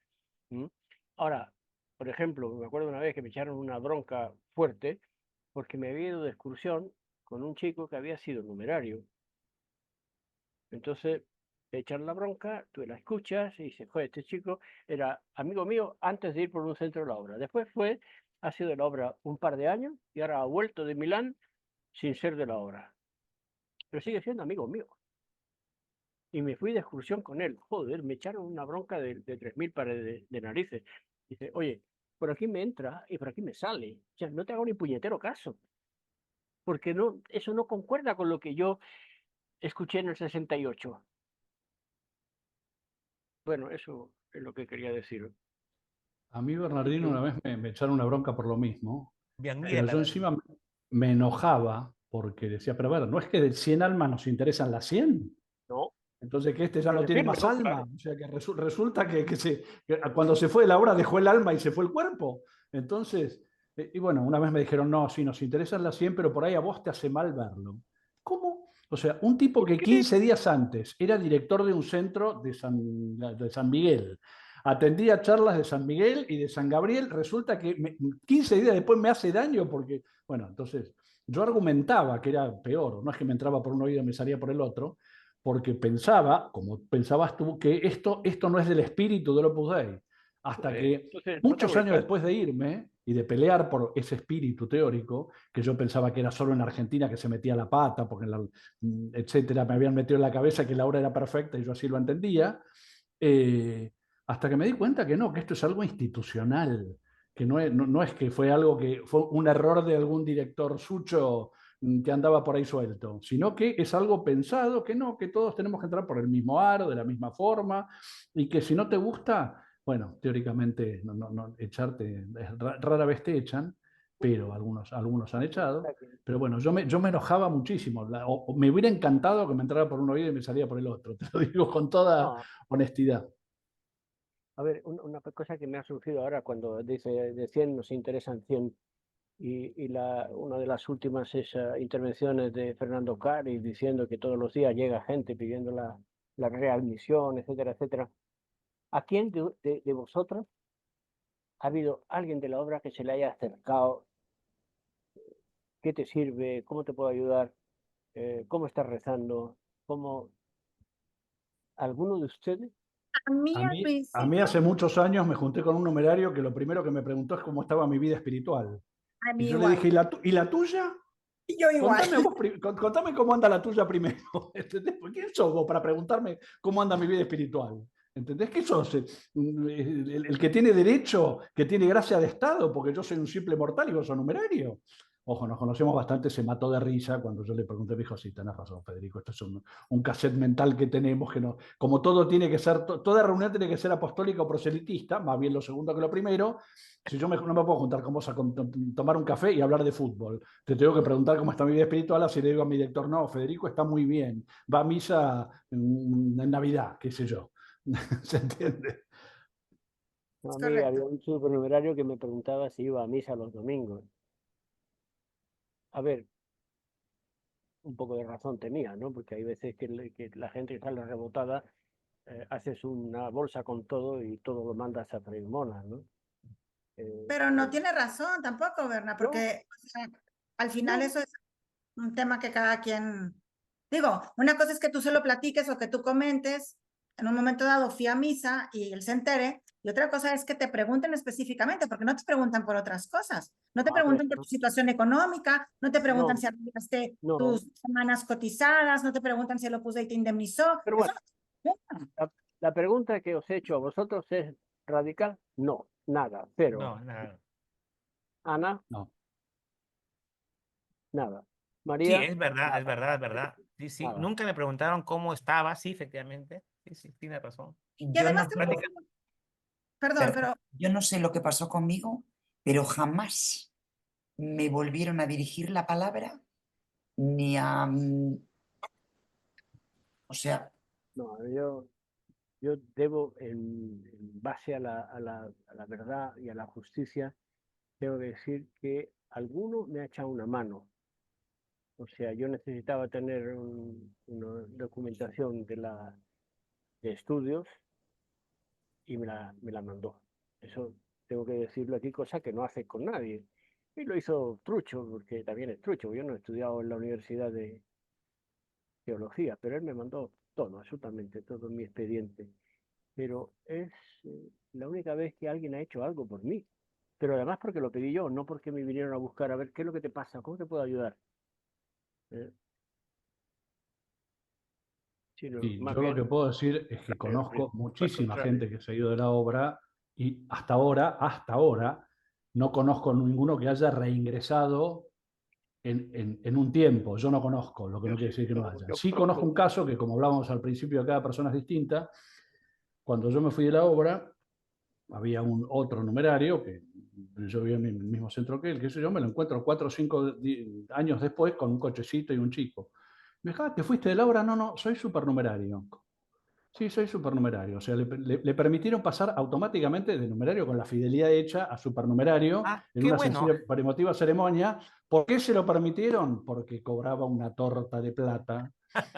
¿M? Ahora, por ejemplo, me acuerdo una vez que me echaron una bronca fuerte porque me había ido de excursión con un chico que había sido numerario. Entonces, te echan la bronca, tú la escuchas y dices, joder, este chico era amigo mío antes de ir por un centro de la obra. Después ha sido de la obra un par de años y ahora ha vuelto de Milán sin ser de la obra. Pero sigue siendo amigo mío. Y me fui de excursión con él. Joder, me echaron una bronca de 3.000 pares de narices. Dice, oye, por aquí me entra y por aquí me sale. O sea, no te hago ni puñetero caso. Porque no, eso no concuerda con lo que yo escuché en el 68. Bueno, eso es lo que quería decir.
A mí, Bernardino, una vez me echaron una bronca por lo mismo,
Bien,
pero
mira,
yo encima me enojaba porque decía, pero a ver, no es que de 100 almas nos interesan las 100.
No,
Entonces que este ya
pero
no tiene
decirlo,
más alma.
claro.
O sea que resulta que cuando se fue de la obra dejó el alma y se fue el cuerpo. Entonces, y bueno, una vez me dijeron, no, sí, nos interesan las 100, pero por ahí a vos te hace mal verlo. ¿Cómo? O sea, un tipo
¿Por
que
qué?
15 días antes era director de un centro de San Miguel, atendía charlas de San Miguel y de San Gabriel, resulta que 15 días después me hace daño porque, bueno, entonces yo argumentaba que era peor, no es que me entraba por un oído y me salía por el otro, porque pensaba, como pensabas tú, que esto no es del espíritu del Opus Dei. Hasta
Pues,
que
entonces, no te
muchos
hago ni
años
caso.
después de irme y de pelear por ese espíritu teórico, que yo pensaba que era solo en Argentina que se metía la pata, porque etcétera, me habían metido en la cabeza que la obra era perfecta y yo así lo entendía, hasta que me di cuenta que no, que esto es algo institucional, que no es que fue algo que fue un error de algún director sucho que andaba por ahí suelto, sino que es algo pensado, que no, que todos tenemos que entrar por el mismo aro, de la misma forma, y que si no te gusta, bueno, teóricamente echarte, rara vez te echan, pero algunos han echado. Pero bueno, yo me enojaba muchísimo. O me hubiera encantado que me entrara por un oído y me salía por el otro. Te lo digo con toda
No,
honestidad.
a ver, una cosa que me ha surgido ahora cuando dice de 100 nos interesan 100 una de las últimas intervenciones de Fernando Cari diciendo que todos los días llega gente pidiendo la readmisión, etcétera, etcétera. ¿A quién de vosotros ha habido alguien de la obra que se le haya acercado? ¿Qué te sirve? ¿Cómo te puedo ayudar? ¿Cómo estás rezando? ¿Cómo alguno de ustedes?
A mí
A
al
mí, a mí
principio,
hace muchos años me junté con un numerario que lo primero que me preguntó es cómo estaba mi vida espiritual.
a
Y
mí
yo le
igual.
dije, ¿y la tuya?
Y yo igual.
Contame, contame cómo anda la tuya primero. ¿Entendés? ¿Quién sos vos para preguntarme cómo anda mi vida espiritual? ¿Entendés? ¿Qué sos? El que tiene derecho, que tiene gracia de Estado, porque yo soy un simple mortal y vos sos numerario. Ojo, nos conocemos bastante, se mató de risa cuando yo le pregunté, me dijo, sí, tenés razón, Federico, esto es un cassette mental que tenemos, que no, como todo tiene que ser, toda reunión tiene que ser apostólica o proselitista, más bien lo segundo que lo primero, si yo no me puedo juntar con vos a tomar un café y hablar de fútbol, te tengo que preguntar cómo está mi vida espiritual, así le digo a mi director, no, Federico está muy bien, va a misa en Navidad, qué sé yo. ¿Se entiende?
A
Es
mí había
correcto.
un supernumerario que me preguntaba si iba a misa los domingos. A ver, un poco de razón tenía, ¿no? Porque hay veces que la gente que sale rebotada, haces una bolsa con todo y todo lo mandas a freír monas, ¿no?
Pero no tiene razón tampoco, Berna,
No,
porque o sea, al final
no,
eso es un tema que cada quien... Digo, una cosa es que tú se lo platiques o que tú comentes, en un momento dado fui a misa y él se entere, y otra cosa es que te pregunten específicamente, porque no te preguntan por otras cosas, no te
a ver,
preguntan por tu situación económica, no te preguntan
no,
si arreglaste
no.
tus semanas cotizadas, no te preguntan si el Opus Dei te indemnizó,
Pero
eso
bueno,
no te preguntan.
la pregunta que os he hecho a vosotros es radical. No, nada, cero.
no, nada.
Ana,
No.
nada.
Sí,
María,
es verdad, es
nada,
verdad, es verdad. Sí, sí.
nada.
Nunca me preguntaron cómo estaba, sí, efectivamente. Sí, sí, tiene razón.
Y
Yo
además
no,
te voy a
Práctica-
decir, perdón,
perdón,
pero
yo no sé lo que pasó conmigo, pero jamás me volvieron a dirigir la palabra ni a... o sea,
No, yo debo, en base a la verdad y a la justicia, tengo que decir que alguno me ha echado una mano. O sea, yo necesitaba tener una documentación de estudios y me la mandó. Eso tengo que decirlo aquí, cosa que no hace con nadie. Y lo hizo trucho, porque también es trucho. Yo no he estudiado en la Universidad de Teología, pero él me mandó todo, absolutamente todo mi expediente. Pero es la única vez que alguien ha hecho algo por mí. Pero además porque lo pedí yo, no porque me vinieron a buscar a ver qué es lo que te pasa, cómo te puedo ayudar. Sino
Y
más
yo lo que
bien,
puedo decir es que conozco
al
muchísima
contrario.
gente que se ha ido de la obra y hasta ahora, no conozco ninguno que haya reingresado en un tiempo. Yo no conozco, lo que
Yo
no quiere
sí,
decir que no
yo,
haya.
yo
Sí conozco
conozco.
un caso que, como hablábamos al principio, cada persona es distinta. Cuando yo me fui de la obra, había un otro numerario que yo vivía en el mismo centro que él, que yo me lo encuentro 4 o 5 años después con un cochecito y un chico. Me dijo, ah, ¿te fuiste de la obra? No, no, soy supernumerario. Sí, soy supernumerario. O sea, le permitieron pasar automáticamente de numerario con la fidelidad hecha a supernumerario
Ah,
en
qué
una
bueno.
sencilla pero emotiva ceremonia. ¿Por qué se lo permitieron? Porque cobraba una torta de plata,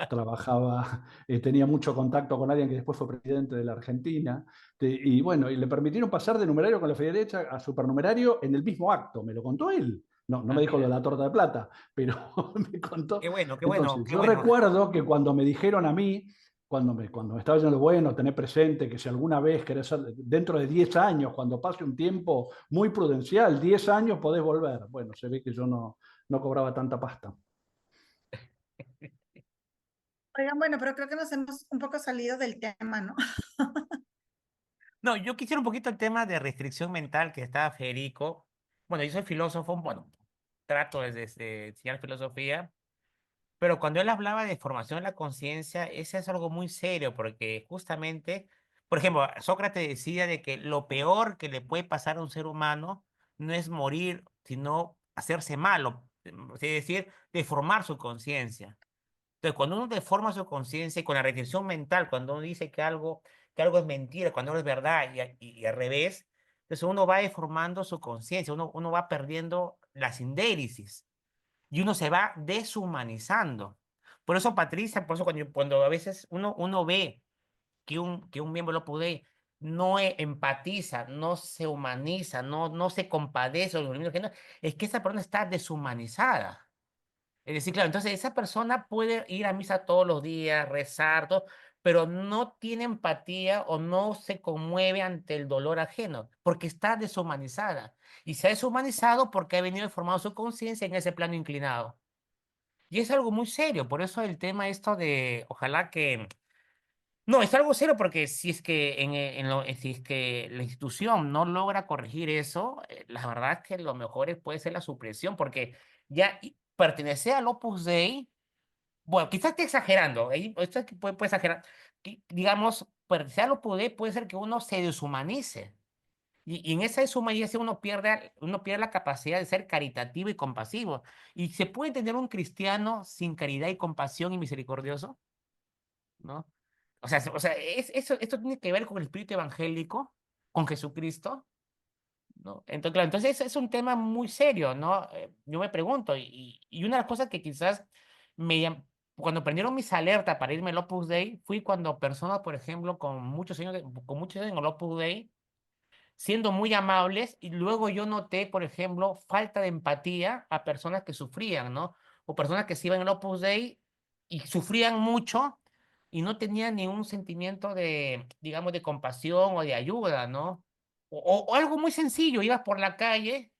trabajaba, tenía mucho contacto con alguien que después fue presidente de la Argentina. Y bueno, y le permitieron pasar de numerario con la fidelidad hecha a supernumerario en el mismo acto. Me lo contó él. No, no
Ah,
me dijo lo de
mira,
la torta de plata, pero me contó.
qué bueno, qué bueno,
Entonces,
qué
yo
bueno.
recuerdo que cuando me dijeron a mí, cuando me estaba diciendo, bueno, tener presente que si alguna vez querés, dentro de 10 años, cuando pase un tiempo muy prudencial, 10 años podés volver. Bueno, se ve que yo no cobraba tanta pasta.
Oigan, bueno, pero creo que nos hemos un poco salido del tema, ¿no?
No, yo quisiera un poquito el tema de restricción mental que estaba Federico. Bueno, yo soy filósofo, bueno, trato de enseñar filosofía, pero cuando él hablaba de formación de la conciencia, ese es algo muy serio, porque justamente, por ejemplo, Sócrates decía de que lo peor que le puede pasar a un ser humano no es morir, sino hacerse malo, es decir, deformar su conciencia. Entonces, cuando uno deforma su conciencia y con la retención mental, cuando uno dice que algo es mentira, cuando algo es verdad y al revés, entonces uno va deformando su conciencia, uno va perdiendo la sindéresis y uno se va deshumanizando. Por eso, Patricia, por eso cuando a veces uno ve que un miembro del Opus Dei no empatiza, no se humaniza, no se compadece, de los miembros que no, es que esa persona está deshumanizada. Es decir, claro, entonces esa persona puede ir a misa todos los días, rezar, todo, pero no tiene empatía o no se conmueve ante el dolor ajeno, porque está deshumanizada. Y se ha deshumanizado porque ha venido formando su conciencia en ese plano inclinado. Y es algo muy serio, por eso el tema esto de, ojalá que... No, es algo serio porque si es que, si es que la institución no logra corregir eso, la verdad es que lo mejor puede ser la supresión, porque ya pertenecer al Opus Dei, bueno, quizás esté exagerando, esto es que puede exagerar, digamos, pertenecer al Opus Dei puede ser que uno se deshumanice, y en esa deshumanización uno pierde la capacidad de ser caritativo y compasivo, y se puede tener un cristiano sin caridad y compasión y misericordioso, ¿no? O sea, esto tiene que ver con el espíritu evangélico, con Jesucristo, ¿no? Entonces, claro, entonces es un tema muy serio, ¿no? Yo me pregunto, y una de las cosas que quizás cuando prendieron mis alertas para irme al Opus Dei, fui cuando personas, por ejemplo, con muchos años en el Opus Dei, siendo muy amables, y luego yo noté, por ejemplo, falta de empatía a personas que sufrían, ¿no? O personas que se iban al Opus Dei y sufrían mucho y no tenían ningún sentimiento de, digamos, de compasión o de ayuda, ¿no? O algo muy sencillo, ibas por la calle,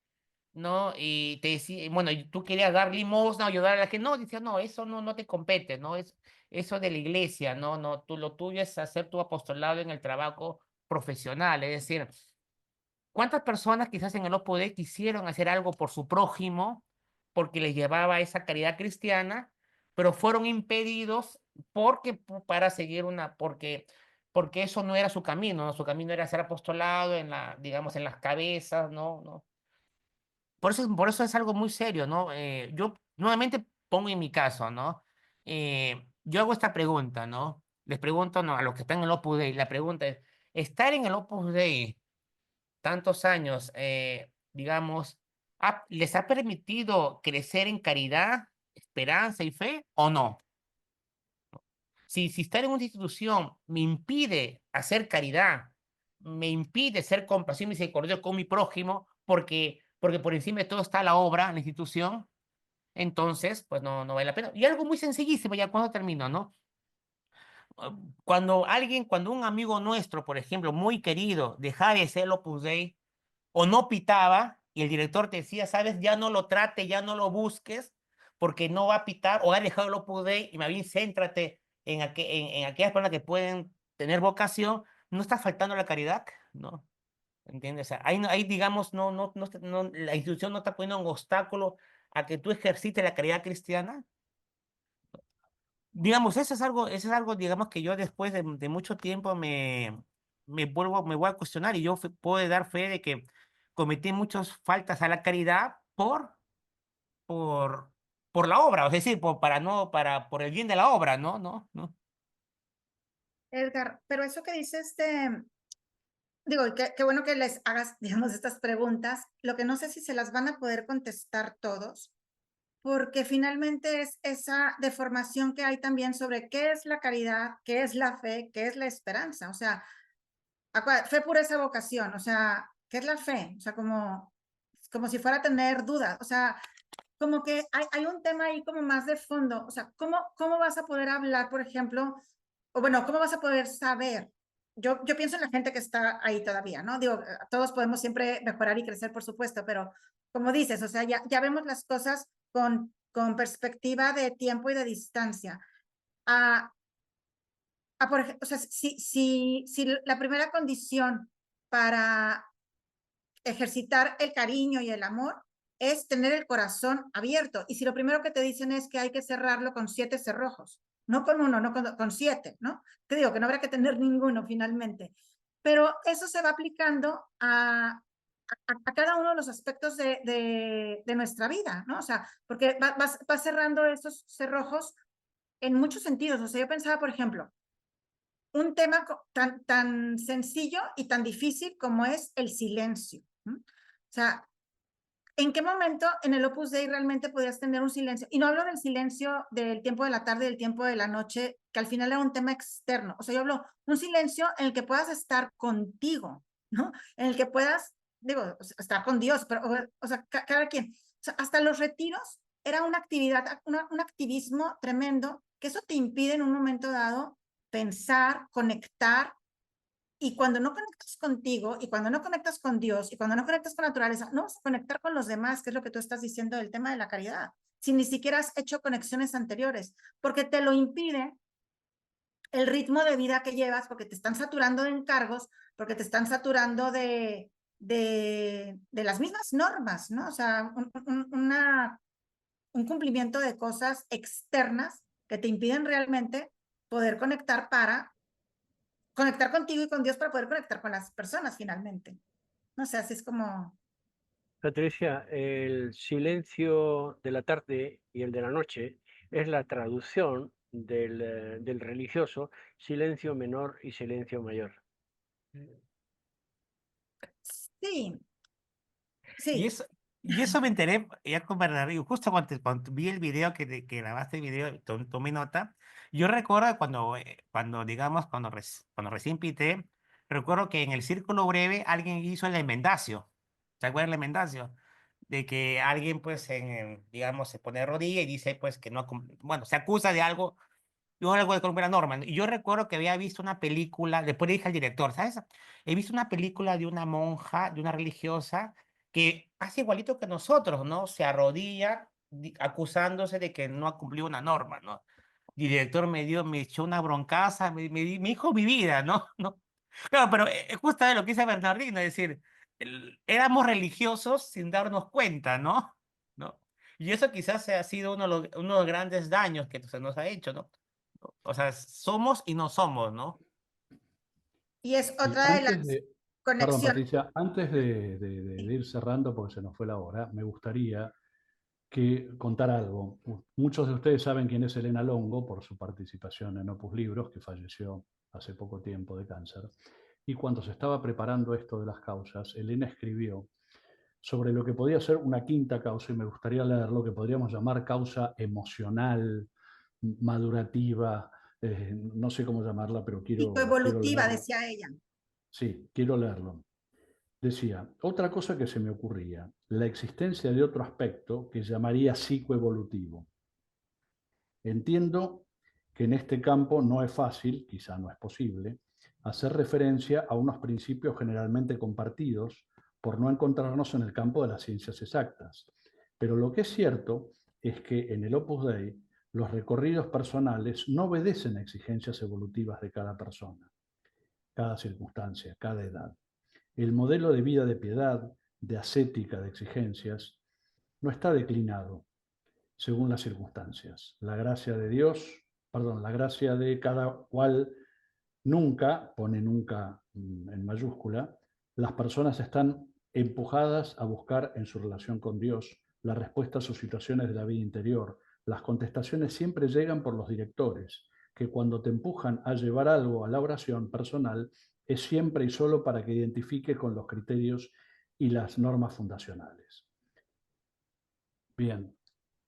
¿no? Y te decía, bueno, y tú querías dar limosna o ayudar a la gente, no, decía, no, eso no te compete, ¿no? Es eso de la iglesia, ¿no? No, lo tuyo es hacer tu apostolado en el trabajo profesional, es decir, ¿cuántas personas quizás en el Opus Dei quisieron hacer algo por su prójimo porque les llevaba esa caridad cristiana, pero fueron impedidos para seguir porque eso no era su camino, ¿no? Su camino era ser apostolado digamos, en las cabezas, ¿no? Por eso es algo muy serio, ¿no? Yo nuevamente pongo en mi caso, ¿no? Yo hago esta pregunta, ¿no? Les pregunto, ¿no? A los que están en el Opus Dei, la pregunta es, ¿estar en el Opus Dei tantos años, digamos, les ha permitido crecer en caridad, esperanza y fe o no? Si estar en una institución me impide hacer caridad, me impide ser compasivo y misericordioso con mi prójimo, porque por encima de todo está la obra, la institución, entonces, pues no vale la pena. Y algo muy sencillísimo, ya cuando termino, ¿no? Cuando un amigo nuestro, por ejemplo, muy querido, dejaba de ser el Opus Dei o no pitaba y el director te decía, sabes, ya no lo trate, ya no lo busques porque no va a pitar o ha dejado el Opus Dei y más bien céntrate en aquellas personas que pueden tener vocación, no está faltando la caridad, ¿no? ¿Entiendes? O sea, ahí digamos, la institución no está poniendo un obstáculo a que tú ejercites la caridad cristiana. Digamos, eso es algo, digamos, que yo después de mucho tiempo me voy a cuestionar y yo puedo dar fe de que cometí muchas faltas a la caridad por, por la obra, es decir, por el bien de la obra, ¿no? ¿No? ¿No?
Edgar, pero eso que dices digo, qué bueno que les hagas, digamos, estas preguntas. Lo que no sé si se las van a poder contestar todos, porque finalmente es esa deformación que hay también sobre qué es la caridad, qué es la fe, qué es la esperanza. O sea, fe pura esa vocación, o sea, ¿qué es la fe? O sea, como si fuera a tener dudas, o sea, como que hay un tema ahí como más de fondo, o sea, ¿cómo vas a poder hablar, por ejemplo, o bueno, cómo vas a poder saber? Yo pienso en la gente que está ahí todavía, ¿no? Digo, todos podemos siempre mejorar y crecer, por supuesto, pero como dices, o sea, ya vemos las cosas con perspectiva de tiempo y de distancia. Por ejemplo, o sea, si la primera condición para ejercitar el cariño y el amor es tener el corazón abierto. Y si lo primero que te dicen es que hay que cerrarlo con 7 cerrojos, no con uno, no con 7, ¿no? Te digo que no habrá que tener ninguno finalmente. Pero eso se va aplicando a cada uno de los aspectos de nuestra vida, ¿no? O sea, porque va cerrando esos cerrojos en muchos sentidos. O sea, yo pensaba, por ejemplo, un tema tan sencillo y tan difícil como es el silencio. ¿No? O sea, ¿en qué momento en el Opus Dei realmente podías tener un silencio? Y no hablo del silencio del tiempo de la tarde y del tiempo de la noche, que al final era un tema externo. O sea, yo hablo un silencio en el que puedas estar contigo, ¿no? En el que puedas, digo, estar con Dios, pero, o sea, cada quien. O sea, hasta los retiros era una actividad, un activismo tremendo, que eso te impide en un momento dado pensar, conectar, y cuando no conectas contigo, y cuando no conectas con Dios, y cuando no conectas con la naturaleza, no vas a conectar con los demás, que es lo que tú estás diciendo del tema de la caridad, si ni siquiera has hecho conexiones anteriores, porque te lo impide el ritmo de vida que llevas, porque te están saturando de encargos, porque te están saturando de las mismas normas, ¿no? O sea, un cumplimiento de cosas externas que te impiden realmente poder conectar contigo y con Dios para poder conectar con las personas finalmente. No sé, así es como...
Patricia, el silencio de la tarde y el de la noche es la traducción del religioso silencio menor y silencio mayor.
Sí,
Y
sí.
eso, y eso me enteré ya con Bernardino, justo cuando vi el video que grabaste el video, tomé nota. Yo recuerdo digamos, cuando recién pité, recuerdo que en el círculo breve alguien hizo el enmendacio. ¿Se acuerdan el enmendacio? De que alguien, pues, digamos, se pone de rodilla y dice, pues, que no, bueno, se acusa de algo, yo algo de cumplir la norma, ¿no? Y yo recuerdo que había visto una película, después le dije al director, ¿sabes? He visto una película de una monja, de una religiosa, que hace igualito que nosotros, ¿no? Se arrodilla acusándose de que no ha cumplido una norma, ¿no? Y el director me echó una broncaza, me dijo mi vida, ¿no? ¿No? Claro, pero justo lo que dice Bernardino, es decir, éramos religiosos sin darnos cuenta, ¿no? ¿No? Y eso quizás ha sido uno de los grandes daños que se nos ha hecho, ¿no? O sea, somos y no somos, ¿no?
Y es
Y
otra de las
perdón,
conexiones.
Patricia, antes de ir cerrando, porque se nos fue la hora, me gustaría contar algo. Muchos de ustedes saben quién es Elena Longo por su participación en Opus Libros, que falleció hace poco tiempo de cáncer. Y cuando se estaba preparando esto de las causas, Elena escribió sobre lo que podría ser una quinta causa, y me gustaría leer lo que podríamos llamar causa emocional, madurativa, no sé cómo llamarla, pero quiero
Psicoevolutiva,
leerlo.
decía ella.
Sí, quiero leerlo. Decía, otra cosa que se me ocurría, la existencia de otro aspecto que llamaría psicoevolutivo. Entiendo que en este campo no es fácil, quizá no es posible, hacer referencia a unos principios generalmente compartidos por no encontrarnos en el campo de las ciencias exactas. Pero lo que es cierto es que en el Opus Dei los recorridos personales no obedecen a exigencias evolutivas de cada persona, cada circunstancia, cada edad. El modelo de vida de piedad, de ascética, de exigencias, no está declinado según las circunstancias. La gracia de Dios, perdón, la gracia de cada cual nunca, pone nunca en mayúscula, las personas están empujadas a buscar en su relación con Dios la respuesta a sus situaciones de la vida interior. Las contestaciones siempre llegan por los directores, que cuando te empujan a llevar algo a la oración personal, es siempre y solo para que identifiques con los criterios y las normas fundacionales. Bien,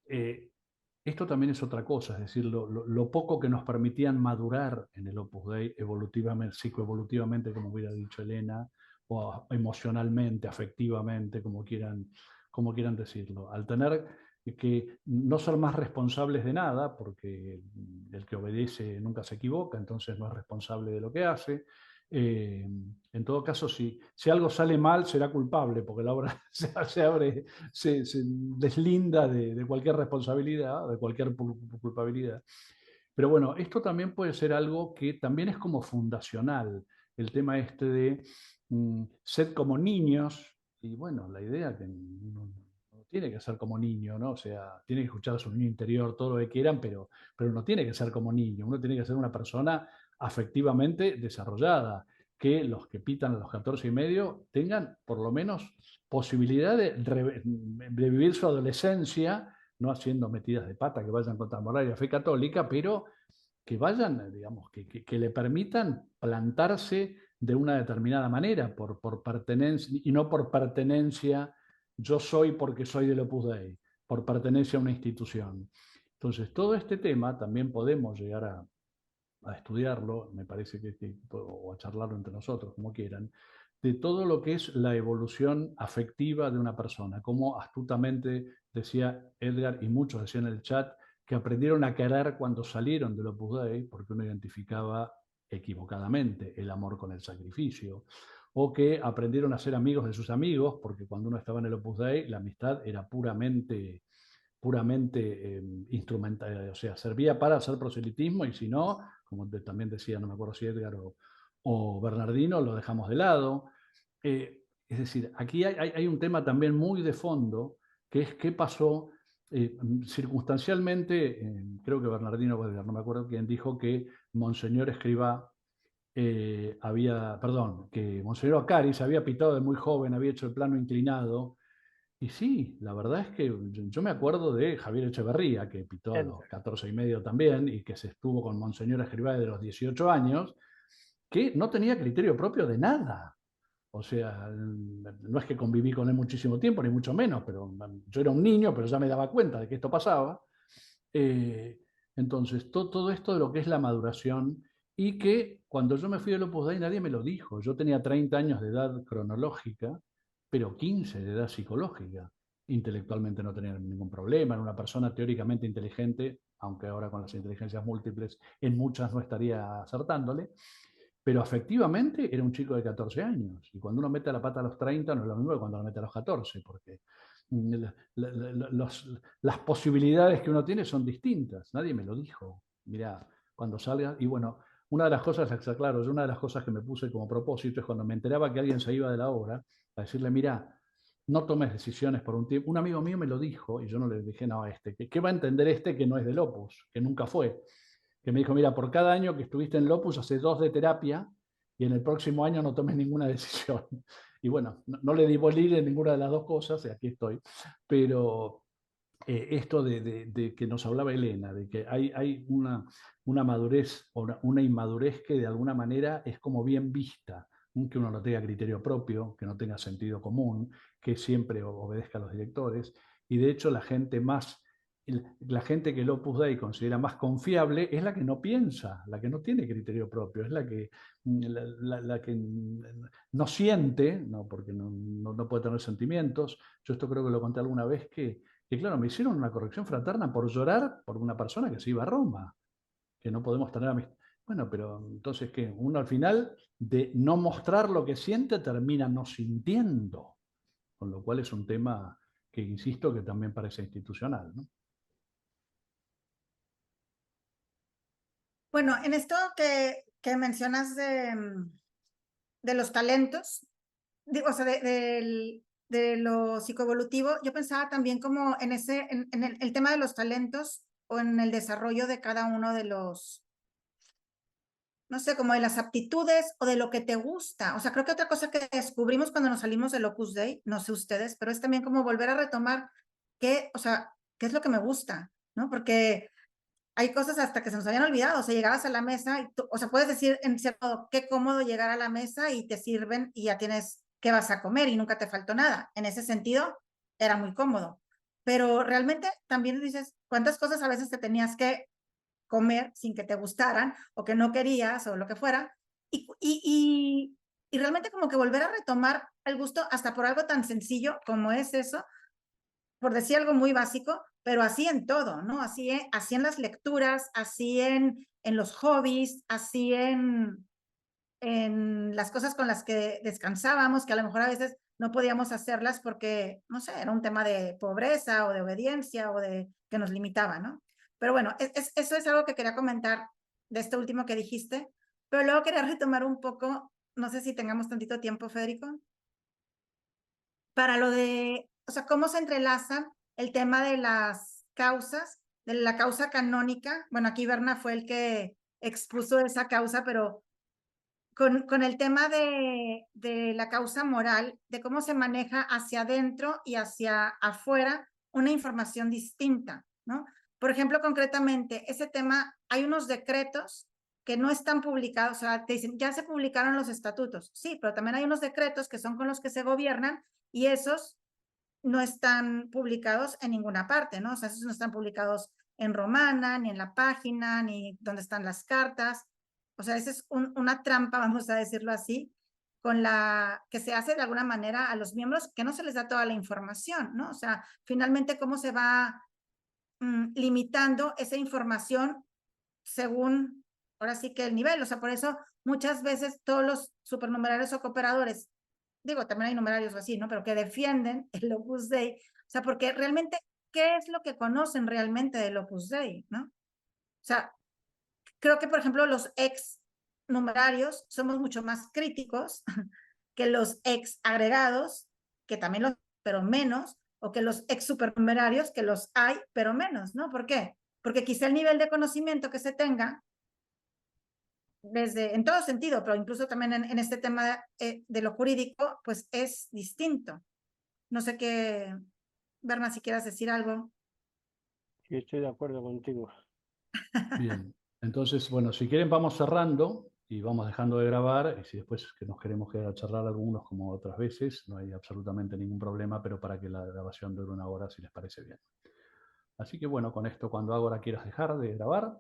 esto también es otra cosa, es decir, lo poco que nos permitían madurar en el Opus Dei evolutivamente, psicoevolutivamente, como hubiera dicho Elena, o emocionalmente, afectivamente, como quieran decirlo, al tener que no ser más responsables de nada, porque el que obedece nunca se equivoca, entonces no es responsable de lo que hace. En todo caso, si algo sale mal, será culpable, porque la obra se deslinda de cualquier responsabilidad, de cualquier culpabilidad. Pero bueno, esto también puede ser algo que también es como fundacional, el tema este de sed como niños, y bueno, la idea que no tiene que ser como niño, ¿no? O sea, tiene que escuchar a su niño interior, todo lo que quieran, pero no tiene que ser como niño, uno tiene que ser una persona afectivamente desarrollada, que los que pitan a los 14 y medio tengan por lo menos posibilidad de vivir su adolescencia, no haciendo metidas de pata, que vayan contra moral y la fe católica, pero que vayan, digamos, que le permitan plantarse de una determinada manera, por pertenencia, y no por pertenencia, yo soy porque soy del Opus Dei, por pertenencia a una institución. Entonces, todo este tema también podemos llegar a estudiarlo, me parece o a charlarlo entre nosotros, como quieran, de todo lo que es la evolución afectiva de una persona, como astutamente decía Edgar y muchos decían en el chat, que aprendieron a querer cuando salieron del Opus Dei, porque uno identificaba equivocadamente el amor con el sacrificio, o que aprendieron a ser amigos de sus amigos, porque cuando uno estaba en el Opus Dei, la amistad era puramente instrumental, o sea, servía para hacer proselitismo, y si no, como también decía, no me acuerdo si Edgar o Bernardino, lo dejamos de lado. Es decir, aquí hay un tema también muy de fondo, que es qué pasó circunstancialmente. Creo que Bernardino, no me acuerdo quién dijo que Monseñor Escrivá que Monseñor Acaris había pitado de muy joven, había hecho el plano inclinado. Y sí, la verdad es que yo me acuerdo de Javier Echeverría, que pitó a los 14 y medio también, y que se estuvo con Monseñor Escrivá de los 18 años, que no tenía criterio propio de nada. O sea, no es que conviví con él muchísimo tiempo, ni mucho menos, pero yo era un niño, pero ya me daba cuenta de que esto pasaba. Entonces, todo esto de lo que es la maduración, y que cuando yo me fui del Opus Dei nadie me lo dijo. Yo tenía 30 años de edad cronológica, pero 15 de edad psicológica. Intelectualmente no tenía ningún problema, era una persona teóricamente inteligente, aunque ahora con las inteligencias múltiples en muchas no estaría acertándole, pero afectivamente era un chico de 14 años. Y cuando uno mete la pata a los 30 no es lo mismo que cuando lo mete a los 14, porque las posibilidades que uno tiene son distintas. Nadie me lo dijo. Mirá, cuando salga, y bueno, una de las cosas, claro, una de las cosas que me puse como propósito es cuando me enteraba que alguien se iba de la obra, a decirle, mirá, no tomes decisiones por un tiempo. Un amigo mío me lo dijo, y yo no le dije, no, ¿qué va a entender que no es del Opus, que nunca fue? Que me dijo, mira, por cada año que estuviste en el Opus, haces 2 de terapia, y en el próximo año no tomes ninguna decisión. Y bueno, no le di bolilla en ninguna de las dos cosas, y aquí estoy. Pero esto de que nos hablaba Elena, de que hay una madurez o una inmadurez que de alguna manera es como bien vista, que uno no tenga criterio propio, que no tenga sentido común, que siempre obedezca a los directores, y de hecho la gente que el Opus Dei considera más confiable es la que no piensa, la que no tiene criterio propio, es la que no siente, no, porque no puede tener sentimientos. Yo esto creo que lo conté alguna vez, que claro, me hicieron una corrección fraterna por llorar por una persona que se iba a Roma, que no podemos tener amistad. Bueno, pero entonces, ¿qué? Uno al final, de no mostrar lo que siente, termina no sintiendo, con lo cual es un tema que, insisto, que también parece institucional, ¿no?
Bueno, en esto que mencionas de los talentos, o sea, de lo psicoevolutivo, yo pensaba también como en el tema de los talentos o en el desarrollo de cada uno de los, no sé, como de las aptitudes o de lo que te gusta. O sea, creo que otra cosa que descubrimos cuando nos salimos del Opus Dei, no sé ustedes, pero es también como volver a retomar o sea, qué es lo que me gusta, ¿no? Porque hay cosas hasta que se nos habían olvidado. O sea, llegabas a la mesa y o sea, puedes decir en cierto modo, qué cómodo llegar a la mesa y te sirven y ya tienes qué vas a comer y nunca te faltó nada. En ese sentido, era muy cómodo. Pero realmente también dices, ¿cuántas cosas a veces te tenías que comer sin que te gustaran o que no querías o lo que fuera? Y realmente como que volver a retomar el gusto hasta por algo tan sencillo como es eso, por decir algo muy básico, pero así en todo, ¿no? Así en las lecturas, así en los hobbies, así en las cosas con las que descansábamos, que a lo mejor a veces no podíamos hacerlas porque, no sé, era un tema de pobreza o de obediencia o de que nos limitaba, ¿no? Pero bueno, eso es algo que quería comentar de esto último que dijiste, pero luego quería retomar un poco, no sé si tengamos tantito tiempo, Federico, para lo de, o sea, cómo se entrelaza el tema de las causas, de la causa canónica. Bueno, aquí Berna fue el que expuso esa causa, pero con el tema de la causa moral, de cómo se maneja hacia adentro y hacia afuera una información distinta, ¿no? Por ejemplo, concretamente, ese tema, hay unos decretos que no están publicados, o sea, te dicen, ya se publicaron los estatutos, sí, pero también hay unos decretos que son con los que se gobiernan y esos no están publicados en ninguna parte, ¿no? O sea, esos no están publicados en Romana, ni en la página, ni donde están las cartas. O sea, esa es una trampa, vamos a decirlo así, con la que se hace de alguna manera a los miembros que no se les da toda la información, ¿no? O sea, finalmente cómo se va limitando esa información según, ahora sí que el nivel. O sea, por eso muchas veces todos los supernumerarios o cooperadores, digo, también hay numerarios así, ¿no? Pero que defienden el Opus Dei, o sea, porque realmente, ¿qué es lo que conocen realmente del Opus Dei, ¿no? O sea, creo que, por ejemplo, los ex numerarios somos mucho más críticos que los ex agregados, que también los, pero menos, o que los ex supernumerarios, que los hay, pero menos, ¿no? ¿Por qué? Porque quizá el nivel de conocimiento que se tenga en todo sentido, pero incluso también en este tema de lo jurídico, pues es distinto. No sé qué, Berna, si quieras decir algo.
Sí, estoy de acuerdo contigo.
Bien, entonces, bueno, si quieren vamos cerrando y vamos dejando de grabar, y si después que nos queremos quedar a charlar algunos como otras veces, no hay absolutamente ningún problema, pero para que la grabación dure 1 hora, si les parece bien. Así que bueno, con esto, cuando ahora quieras dejar de grabar.